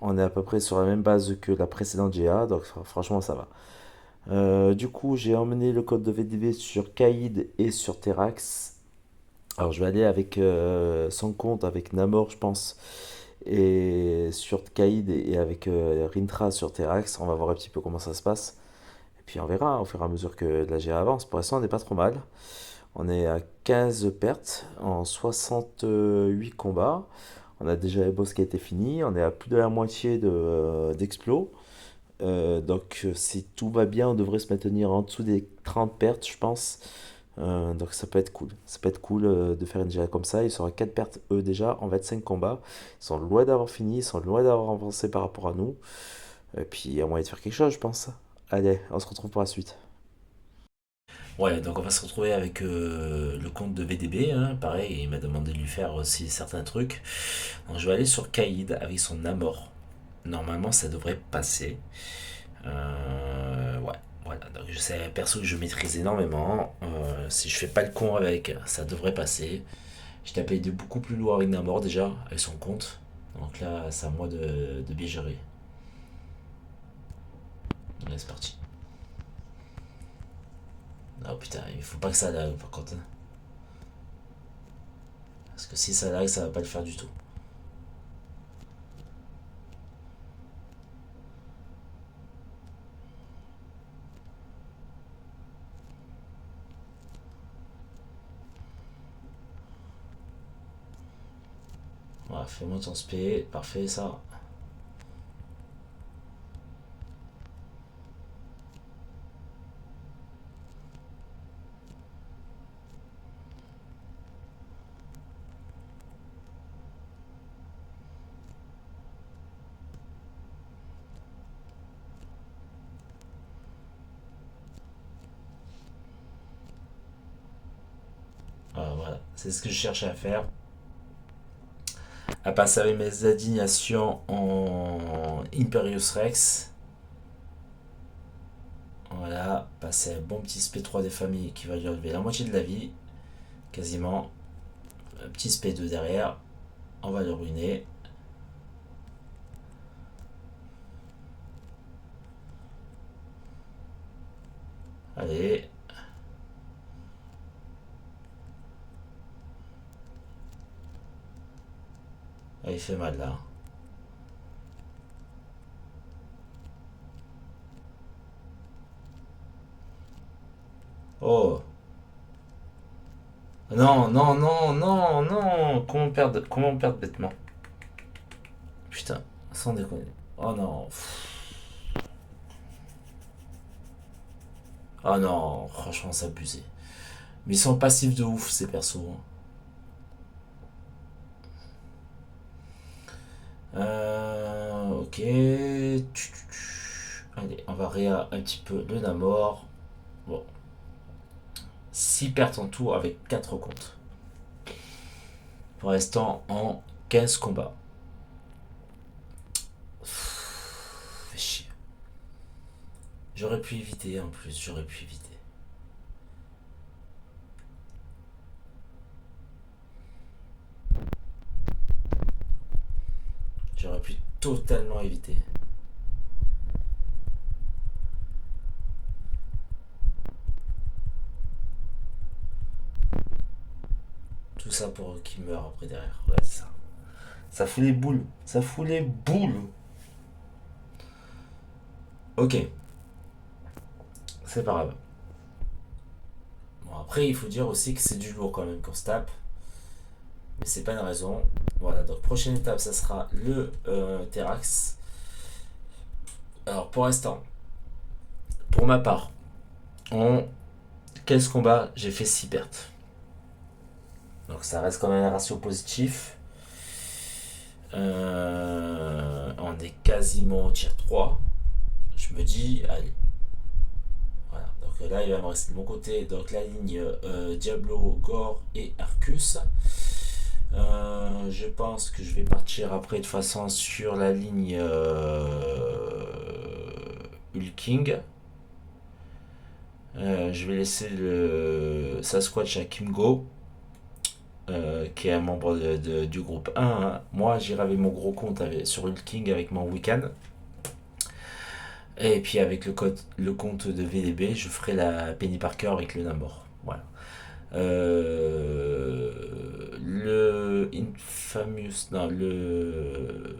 On est à peu près sur la même base que la précédente GA, donc franchement ça va. Du coup, j'ai emmené le code de VDV sur Kaïd et sur Terax. Alors je vais aller avec son compte, avec Namor, je pense, et sur Kaïd et avec Rintra sur Terax. On va voir un petit peu comment ça se passe. Et puis on verra au fur et à mesure que la GA avance. Pour l'instant, on n'est pas trop mal. On est à 15 pertes en 68 combats. On a déjà le boss qui a été fini, on est à plus de la moitié d'explos. Donc si tout va bien, on devrait se maintenir en dessous des 30 pertes, je pense. Donc ça peut être cool. Ça peut être cool de faire une GA comme ça. Ils seront à 4 pertes eux déjà en 25 combats. Ils sont loin d'avoir fini, ils sont loin d'avoir avancé par rapport à nous. Et puis il y a moyen de faire quelque chose, je pense. Allez, on se retrouve pour la suite. Ouais, donc on va se retrouver avec le compte de VDB, hein, pareil, il m'a demandé de lui faire aussi certains trucs. Donc je vais aller sur Kaïd avec son Namor. Normalement ça devrait passer. Ouais, voilà, donc je sais un perso que je maîtrise énormément. Si je fais pas le con avec, ça devrait passer. Je tapé de beaucoup plus lourd avec Namor déjà, avec son compte. Donc là, c'est à moi de bien gérer. Allez, c'est parti. Oh putain, il faut pas que ça lag par contre, hein. Parce que si ça lag, ça va pas le faire du tout. Voilà, fais-moi ton spé, parfait ça. Voilà, c'est ce que je cherchais à faire. À passer avec mes indignations en Imperius Rex. Voilà, passer un bon petit SP3 des familles qui va lui enlever la moitié de la vie, quasiment. Un petit SP2 derrière, on va le ruiner. Allez. Ah, il fait mal là. Oh. Non, non, non, non, non. Comment on perd bêtement. Putain, sans déconner. Oh non. Oh non, franchement, c'est abusé. Mais ils sont passifs de ouf, ces persos, hein. Ok. Allez, on va réa un petit peu le Namor. Bon. 6 pertes en tout avec 4 comptes. Pour l'instant, en 15 combats. Fait chier. J'aurais pu éviter en plus, j'aurais pu éviter. J'aurais pu totalement éviter. Tout ça pour qu'il meure après derrière. Ouais, c'est ça. Ça fout les boules. Ça fout les boules. Ok, c'est pas grave. Bon, après, il faut dire aussi que c'est du lourd quand même qu'on se tape. Mais c'est pas une raison. Voilà, donc prochaine étape, ça sera le Terax. Alors pour l'instant, pour ma part, en 15 combats, j'ai fait 6 pertes. Donc ça reste quand même un ratio positif. On est quasiment au tier 3. Je me dis, allez. Voilà, donc là il va me rester de mon côté donc la ligne Diablo, Gore et Arcus. Je pense que je vais partir après de toute façon sur la ligne Hulking. Je vais laisser le Sasquatch à Kimgo, qui est un membre du groupe 1, hein. Moi, j'irai avec mon gros compte sur Hulking avec mon Wiccan. Et puis avec le compte de VDB, je ferai la Penny Parker avec le Namor. Voilà. Le Infamous. Non, le.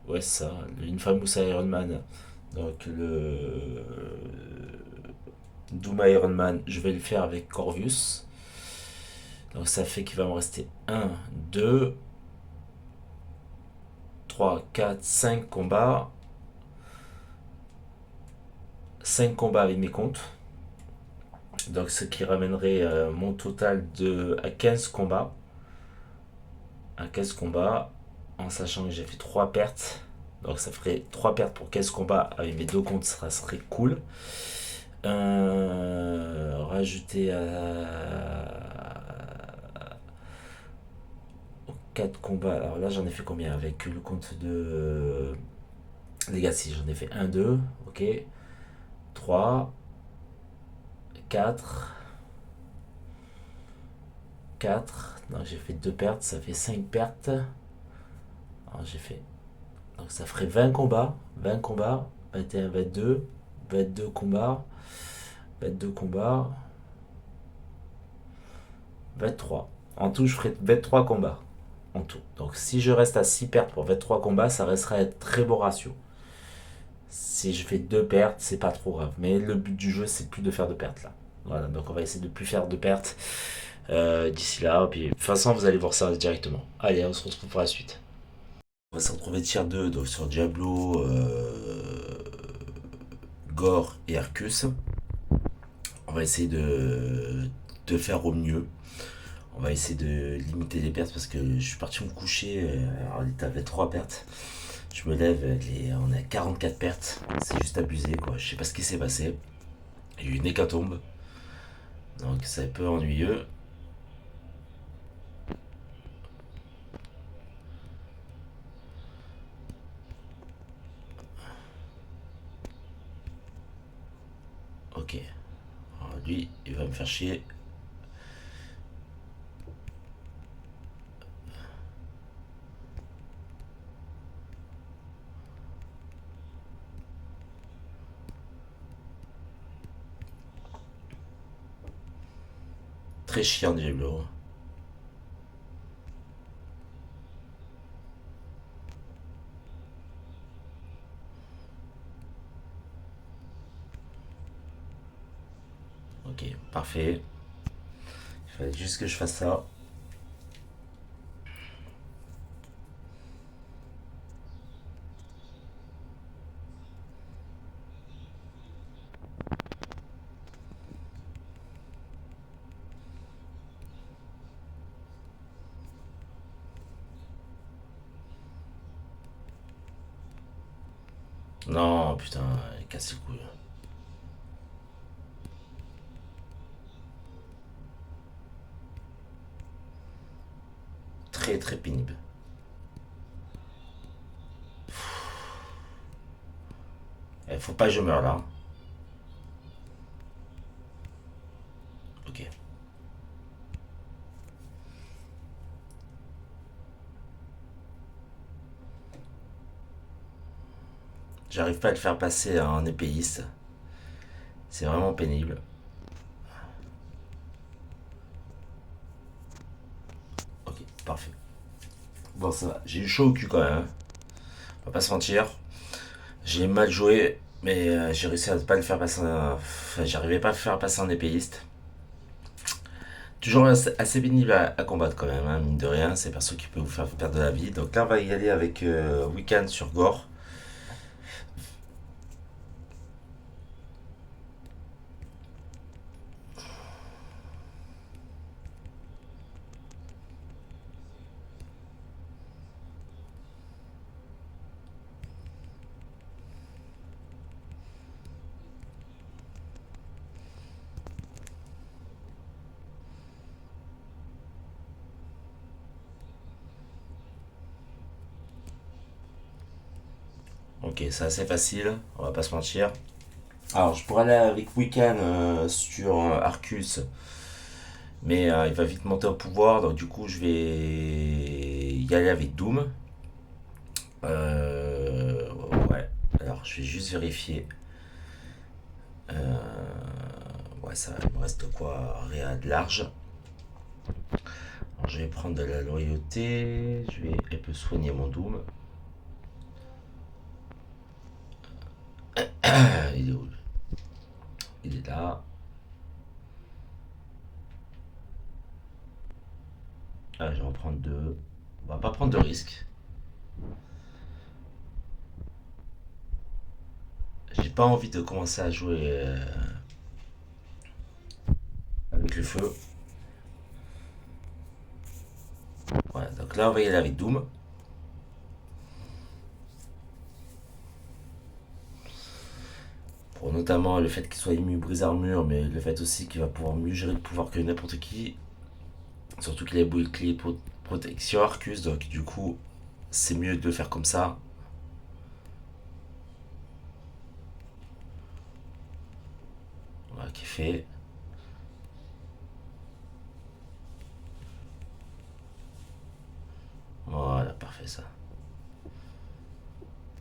Ouais, ça. Le Infamous Iron Man. Donc le. Doom Iron Man, je vais le faire avec Corvus. Donc ça fait qu'il va me rester un, 2. 3, 4, 5 combats. 5 combats avec mes comptes. Donc ce qui ramènerait mon total à 15 combats. À 15 combats. En sachant que j'ai fait 3 pertes. Donc ça ferait 3 pertes pour 15 combats avec mes deux comptes, ça serait cool. Rajouter aux 4 combats. Alors là j'en ai fait combien avec le compte de Legacy? J'en ai fait un 2 ok. 3 4 4. Non, j'ai fait 2 pertes, ça fait 5 pertes. Alors j'ai fait. Donc ça ferait 20 combats. 20 combats. 21, 22. 22 combats. 22 combats. 23. En tout, je ferai 23 combats. En tout. Donc si je reste à 6 pertes pour 23 combats, ça restera un très beau ratio. Si je fais 2 pertes, c'est pas trop grave. Mais le but du jeu, c'est plus de faire de pertes là. Voilà, donc on va essayer de plus faire de pertes d'ici là. Puis de toute façon, vous allez voir ça directement. Allez, on se retrouve pour la suite. On va se retrouver tier 2 donc sur Diablo, Gore et Arcus. On va essayer de faire au mieux. On va essayer de limiter les pertes parce que je suis parti me coucher. Alors, il avait 3 pertes. Je me lève, on est à 44 pertes. C'est juste abusé quoi. Je sais pas ce qui s'est passé. Il y a eu une hécatombe. Donc c'est un peu ennuyeux. Ok. Alors, lui, il va me faire chier. Très chiant Diablo. Ok, parfait. Il fallait juste que je fasse ça. Non, putain, il casse les couilles. Très très pénible. Faut pas que je meure là. Ok. J'arrive pas à le faire passer en épéiste. C'est vraiment pénible. Ok, parfait. Bon, ça va. J'ai eu chaud au cul quand même, hein. On va pas se mentir. J'ai mal joué, mais j'ai réussi à pas le faire passer. Enfin, j'arrivais pas à le faire passer en épéiste. Toujours assez pénible à combattre quand même, hein, mine de rien. C'est perso qui peut vous faire perdre de la vie. Donc là, on va y aller avec Wiccan sur Gore. Ok, c'est assez facile, on va pas se mentir. Alors, je pourrais aller avec Wiccan sur Arcus, mais il va vite monter au pouvoir, donc du coup, je vais y aller avec Doom. Ouais, alors je vais juste vérifier. Ouais, ça il me reste quoi? Rien de large. Alors, je vais prendre de la loyauté, je vais un peu soigner mon Doom. Il est où? Il est là. Ah, je vais en prendre deux. On va pas prendre de risques. pas envie de commencer à jouer avec le feu. Voilà, donc là on va y aller avec Doom. Pour notamment le fait qu'il soit immu brise armure, mais le fait aussi qu'il va pouvoir mieux gérer le pouvoir que n'importe qui. Surtout qu'il a bouclier de protection Arcus, donc du coup c'est mieux de le faire comme ça. Voilà, qui est fait. Voilà, parfait ça.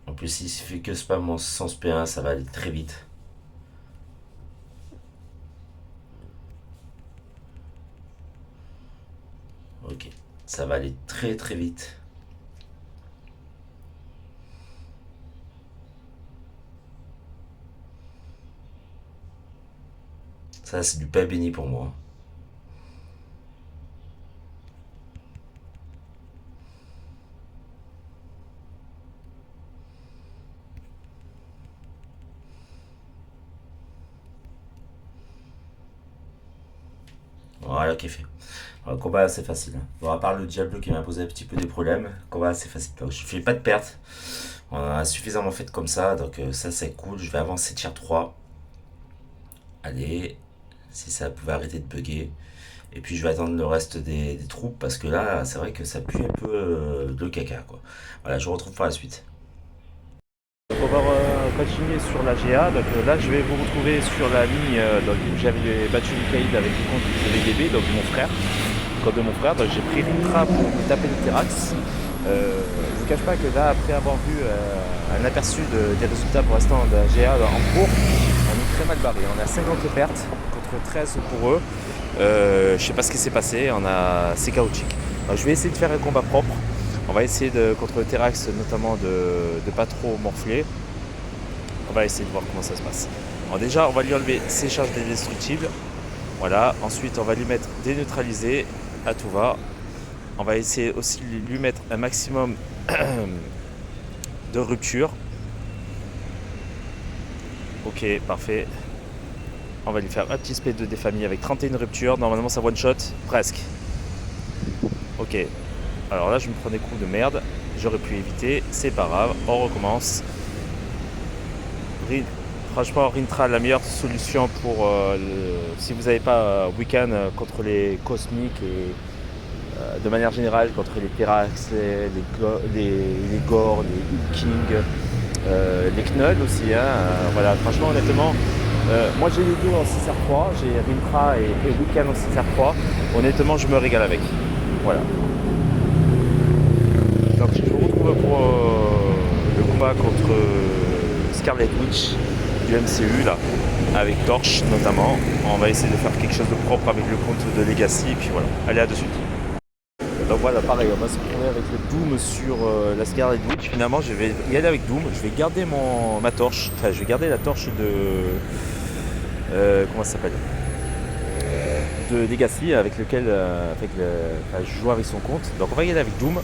En plus, s'il fait que spam en sens P1, ça va aller très vite. Ok, ça va aller très très vite. Ça, c'est du pain béni pour moi. Voilà qui est fait. Un combat assez facile. Bon, à part le Diablo qui m'a posé un petit peu des problèmes, combat assez facile. Donc, je fais pas de perte. On a suffisamment fait comme ça, donc ça c'est cool. Je vais avancer tier 3. Allez, si ça pouvait arrêter de bugger. Et puis je vais attendre le reste des troupes parce que là, c'est vrai que ça pue un peu le caca quoi. Voilà, je vous retrouve pour la suite. Donc on va continuer sur la GA. Donc là, je vais vous retrouver sur la ligne donc, où j'avais battu Mikaïd avec le compte de VDB, donc mon frère, le compte de mon frère. Donc j'ai pris Rintra pour me taper le Terax. Je ne vous cache pas que là, après avoir vu un aperçu des résultats pour l'instant de la GA en cours, on est très mal barré. On a 50 pertes contre 13 pour eux. Je sais pas ce qui s'est passé, c'est chaotique. Alors, je vais essayer de faire un combat propre. On va essayer contre le Terax notamment de pas trop morfler. On va essayer de voir comment ça se passe. Alors déjà, on va lui enlever ses charges indestructibles. Voilà. Ensuite, on va lui mettre déneutralisé à tout va. On va essayer aussi de lui mettre un maximum de rupture. Ok, parfait. On va lui faire un petit spé de défamille avec 31 ruptures. Normalement, ça one shot. Presque. Ok. Alors là, je me prends des coups de merde. J'aurais pu éviter. C'est pas grave. On recommence. Franchement, Rintra, la meilleure solution pour si vous n'avez pas Weekend contre les cosmiques et de manière générale contre les Terax, les Gore, les King, les Knull aussi. Voilà, franchement, honnêtement, moi j'ai les deux en 6R3, j'ai Rintra et Weekend en 6R3. Honnêtement, je me régale avec. Voilà. Donc je vous retrouve pour le combat contre Scarlet Witch du MCU là, avec Torch notamment. On va essayer de faire quelque chose de propre avec le compte de Legacy et puis voilà. Allez, à de suite. Donc voilà, pareil, on va se retrouver avec le Doom sur la Scarlet Witch. Finalement, je vais y aller avec Doom. Je vais garder ma torche. Enfin, je vais garder la torche de comment ça s'appelle, de Legacy avec lequel je joue avec son compte. Donc on va y aller avec Doom.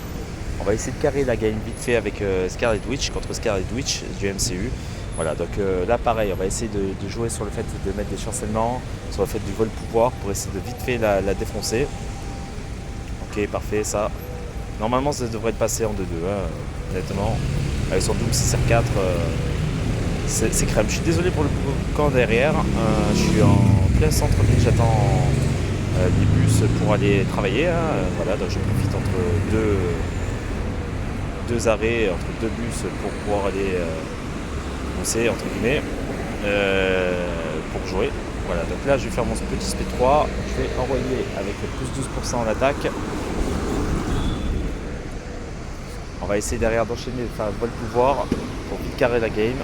On va essayer de carrer la game vite fait avec Scarlet Witch contre Scarlet Witch du MCU. Voilà, donc là pareil, on va essayer de jouer sur le fait de mettre des chancellements, sur le fait du vol pouvoir pour essayer de vite fait la défoncer. Ok, parfait, ça. Normalement ça devrait être passé en 2-2, honnêtement. Avec son Doom 6R4, c'est crème. Je suis désolé pour le camp derrière, je suis en plein centre-ville, j'attends les bus pour aller travailler. Voilà, donc je profite entre deux arrêts, entre deux bus pour pouvoir aller bosser, entre guillemets, pour jouer. Voilà, donc là je vais faire mon petit SP3, je vais envoyer avec plus 12% en attaque. On va essayer derrière d'enchaîner, de faire un vol pouvoir pour vite carrer la game.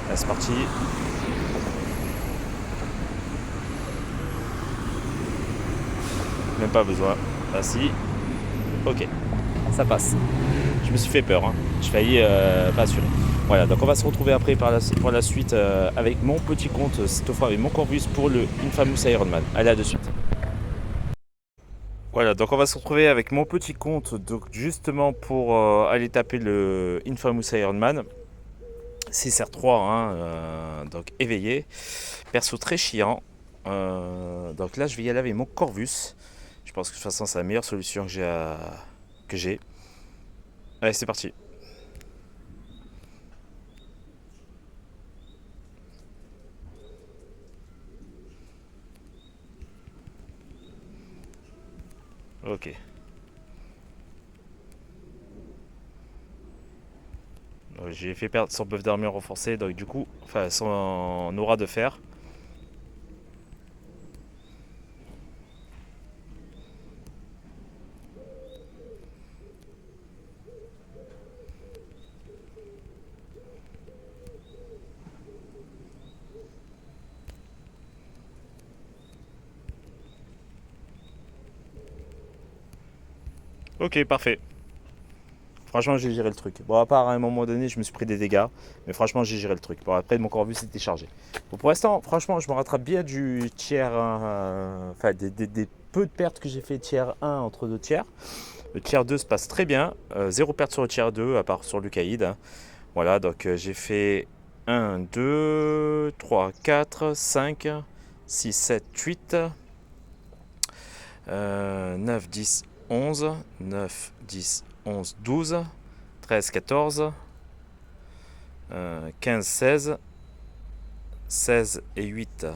Là c'est parti. Même pas besoin. Ah si. Ok. Ça passe. Je me suis fait peur. Je failli pas assurer. Voilà, donc on va se retrouver après pour la suite avec mon petit compte, cette fois avec mon Corvus pour le Infamous Iron Man. Allez, à de suite. Voilà, donc on va se retrouver avec mon petit compte donc justement pour aller taper le Infamous Iron Man. 6R3, hein, donc éveillé. Perso très chiant. Donc là, je vais y aller avec mon Corvus. Je pense que de toute façon, c'est la meilleure solution que j'ai. Allez, c'est parti. Ok. J'ai fait perdre son buff d'armure renforcé, donc du coup, enfin son aura de fer. Ok, parfait. Franchement, j'ai géré le truc. Bon, à part à un moment donné, je me suis pris des dégâts, mais franchement, j'ai géré le truc. Bon, après, mon Corvus était chargé. Bon, pour l'instant, franchement, je me rattrape bien du tiers, enfin, des peu de pertes que j'ai fait tiers 1 entre deux tiers. Le tiers 2 se passe très bien. Zéro perte sur le tiers 2, à part sur le caïd, hein. Voilà, donc j'ai fait 1, 2, 3, 4, 5, 6, 7, 8, 9, 10, 11, 9, 10, 11, 12, 13, 14, 15, 16, 16 et 8,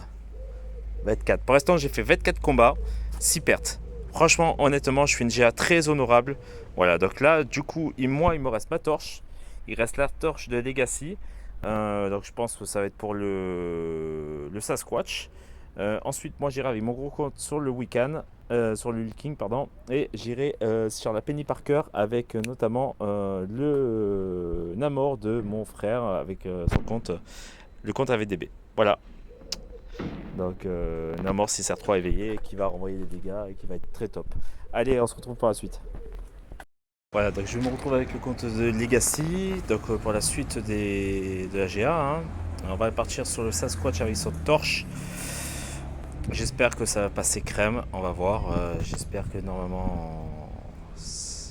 24. Pour l'instant, j'ai fait 24 combats, 6 pertes. Franchement, honnêtement, je fais une GA très honorable. Voilà, donc là, du coup, moi, il me reste ma torche. Il reste la torche de Legacy. Donc je pense que ça va être pour le Sasquatch. Ensuite, moi, j'irai avec mon gros compte sur le Wiccan, sur le King, pardon. Et j'irai sur la Penny Parker avec notamment le Namor de mon frère avec son compte, le compte AVDB. Voilà. Donc Namor 6R3 éveillé qui va renvoyer des dégâts et qui va être très top. Allez, on se retrouve pour la suite. Voilà, donc je me retrouve avec le compte de Legacy, donc pour la suite de la GA, hein. On va partir sur le Sasquatch avec son torche. J'espère que ça va passer crème, on va voir. J'espère que normalement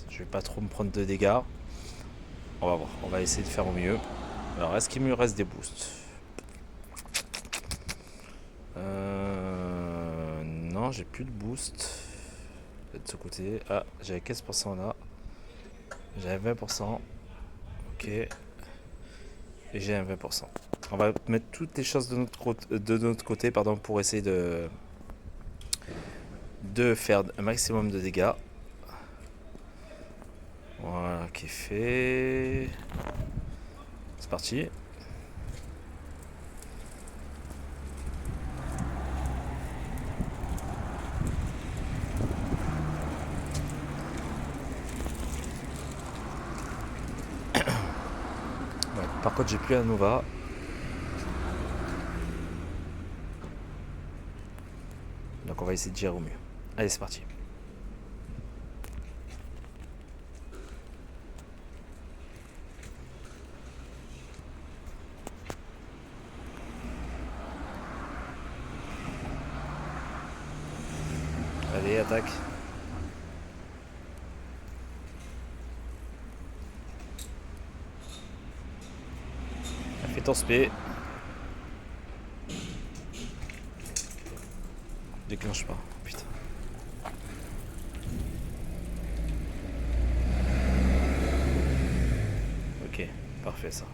je vais pas trop me prendre de dégâts. On va voir, on va essayer de faire au mieux. Alors, est-ce qu'il me reste des boosts? Non, j'ai plus de boost. De ce côté. Ah, j'avais 15% là. J'avais 20%. Ok. Et j'ai un 20%. On va mettre toutes les choses de notre côté pardon, pour essayer de faire un maximum de dégâts. Voilà, qui est fait. C'est parti. Ouais, par contre, j'ai plus la Nova. Donc on va essayer de gérer au mieux. Allez, c'est parti. Allez, attaque. Fais ton spé. Déclenche pas. Putain. Ok, parfait ça.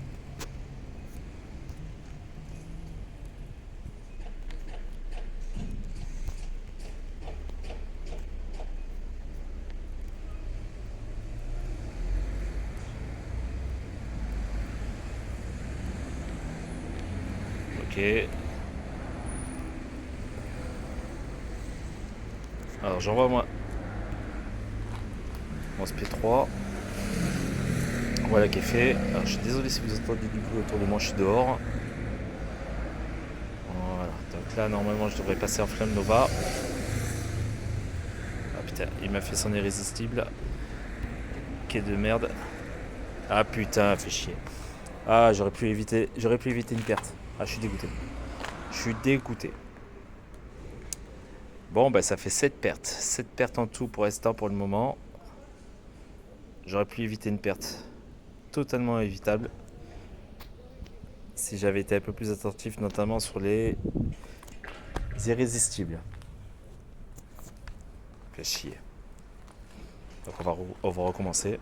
Ok. Alors j'envoie moi mon SP3. Voilà qui est fait. Alors je suis désolé si vous entendez du bruit autour de moi, je suis dehors. Voilà. Donc là normalement je devrais passer en flamme Nova. Ah putain, il m'a fait son irrésistible. Quai de merde. Ah putain, fait chier. Ah j'aurais pu éviter une perte. Ah je suis dégoûté. Je suis dégoûté. Bon bah ça fait 7 pertes. 7 pertes en tout pour l'instant pour le moment. J'aurais pu éviter une perte totalement évitable. si j'avais été un peu plus attentif, notamment sur les irrésistibles. Fait chier. Donc on va recommencer.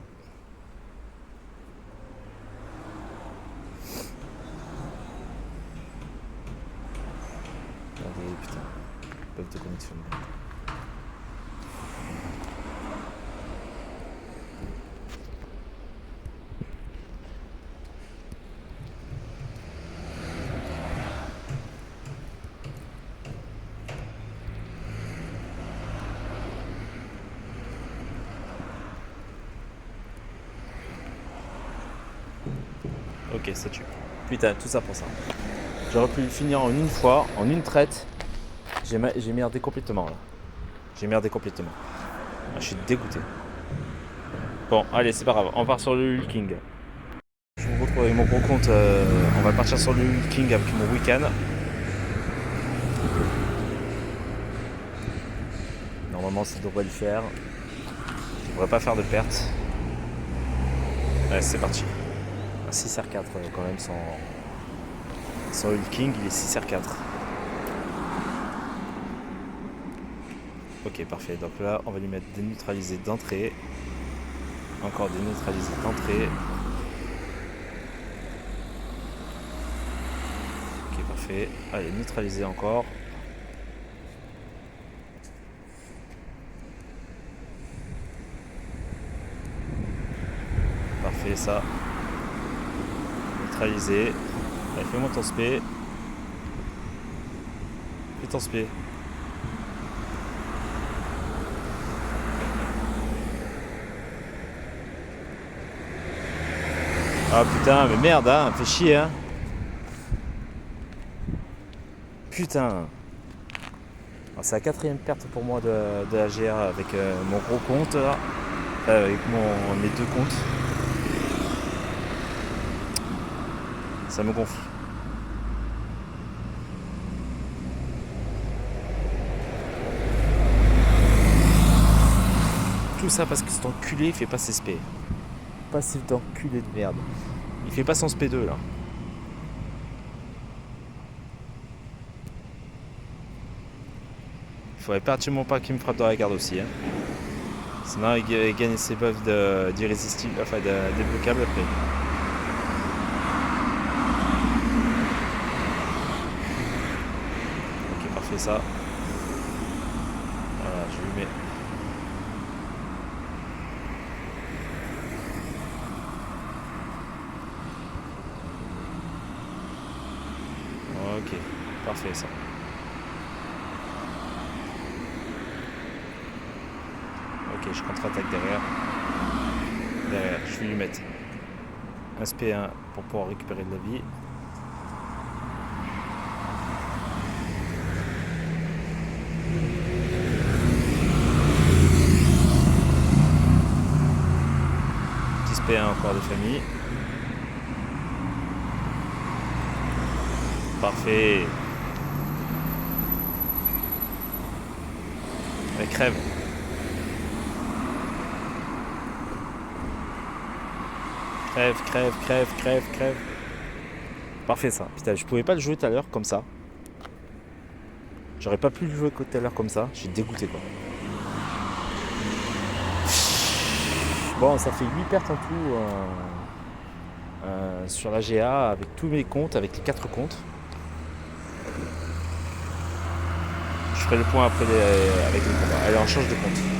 Regardez, putain. Bug de connexion. Ok, ça tue. Putain, tout ça pour ça. J'aurais pu le finir en une fois, en une traite. J'ai merdé complètement là. J'ai merdé complètement. Ah, je suis dégoûté. Bon, allez, c'est pas grave. On part sur le Hulking. Je vous retrouve avec mon gros compte. On va partir sur le Hulking avec mon week-end. Normalement, ça devrait le faire. Je devrais pas faire de perte. Allez, c'est parti. Un 6R4 quand même sans Hulking, il est 6R4. Ok, parfait. Donc là, on va lui mettre déneutralisé d'entrée. Encore déneutralisé d'entrée. Ok, parfait. Allez, neutraliser encore. Parfait, ça. Neutraliser. Allez, fais-moi ton spé. Fais ton spé. Ah putain, mais merde, hein, fait chier, hein. Putain. C'est la quatrième perte pour moi de la GR avec mon gros compte, là. Avec mes deux comptes. Ça me gonfle. Tout ça parce que cet enculé il fait pas ses SP. Pas cet enculé de merde. Il fait pas son SP2 là. Il faudrait absolument pas qu'il me frappe dans la garde aussi. Hein. Sinon il gagne ses buffs d'irrésistible, enfin de débloquable après. Ok, parfait ça. Voilà, je lui mets. Ok, parfait ça. Ok, je contre-attaque derrière. Je vais lui mettre un SP1 pour pouvoir récupérer de la vie. Petit SP1 encore de famille. Parfait. Elle crève. Crève. Parfait ça. Putain, je pouvais pas le jouer tout à l'heure comme ça. J'aurais pas pu le jouer tout à l'heure comme ça. J'ai dégoûté quoi. Bon, ça fait 8 pertes en tout sur la GA avec tous mes comptes, avec les 4 comptes. Je ferai le point après avec les combats. Allez, on change de compte.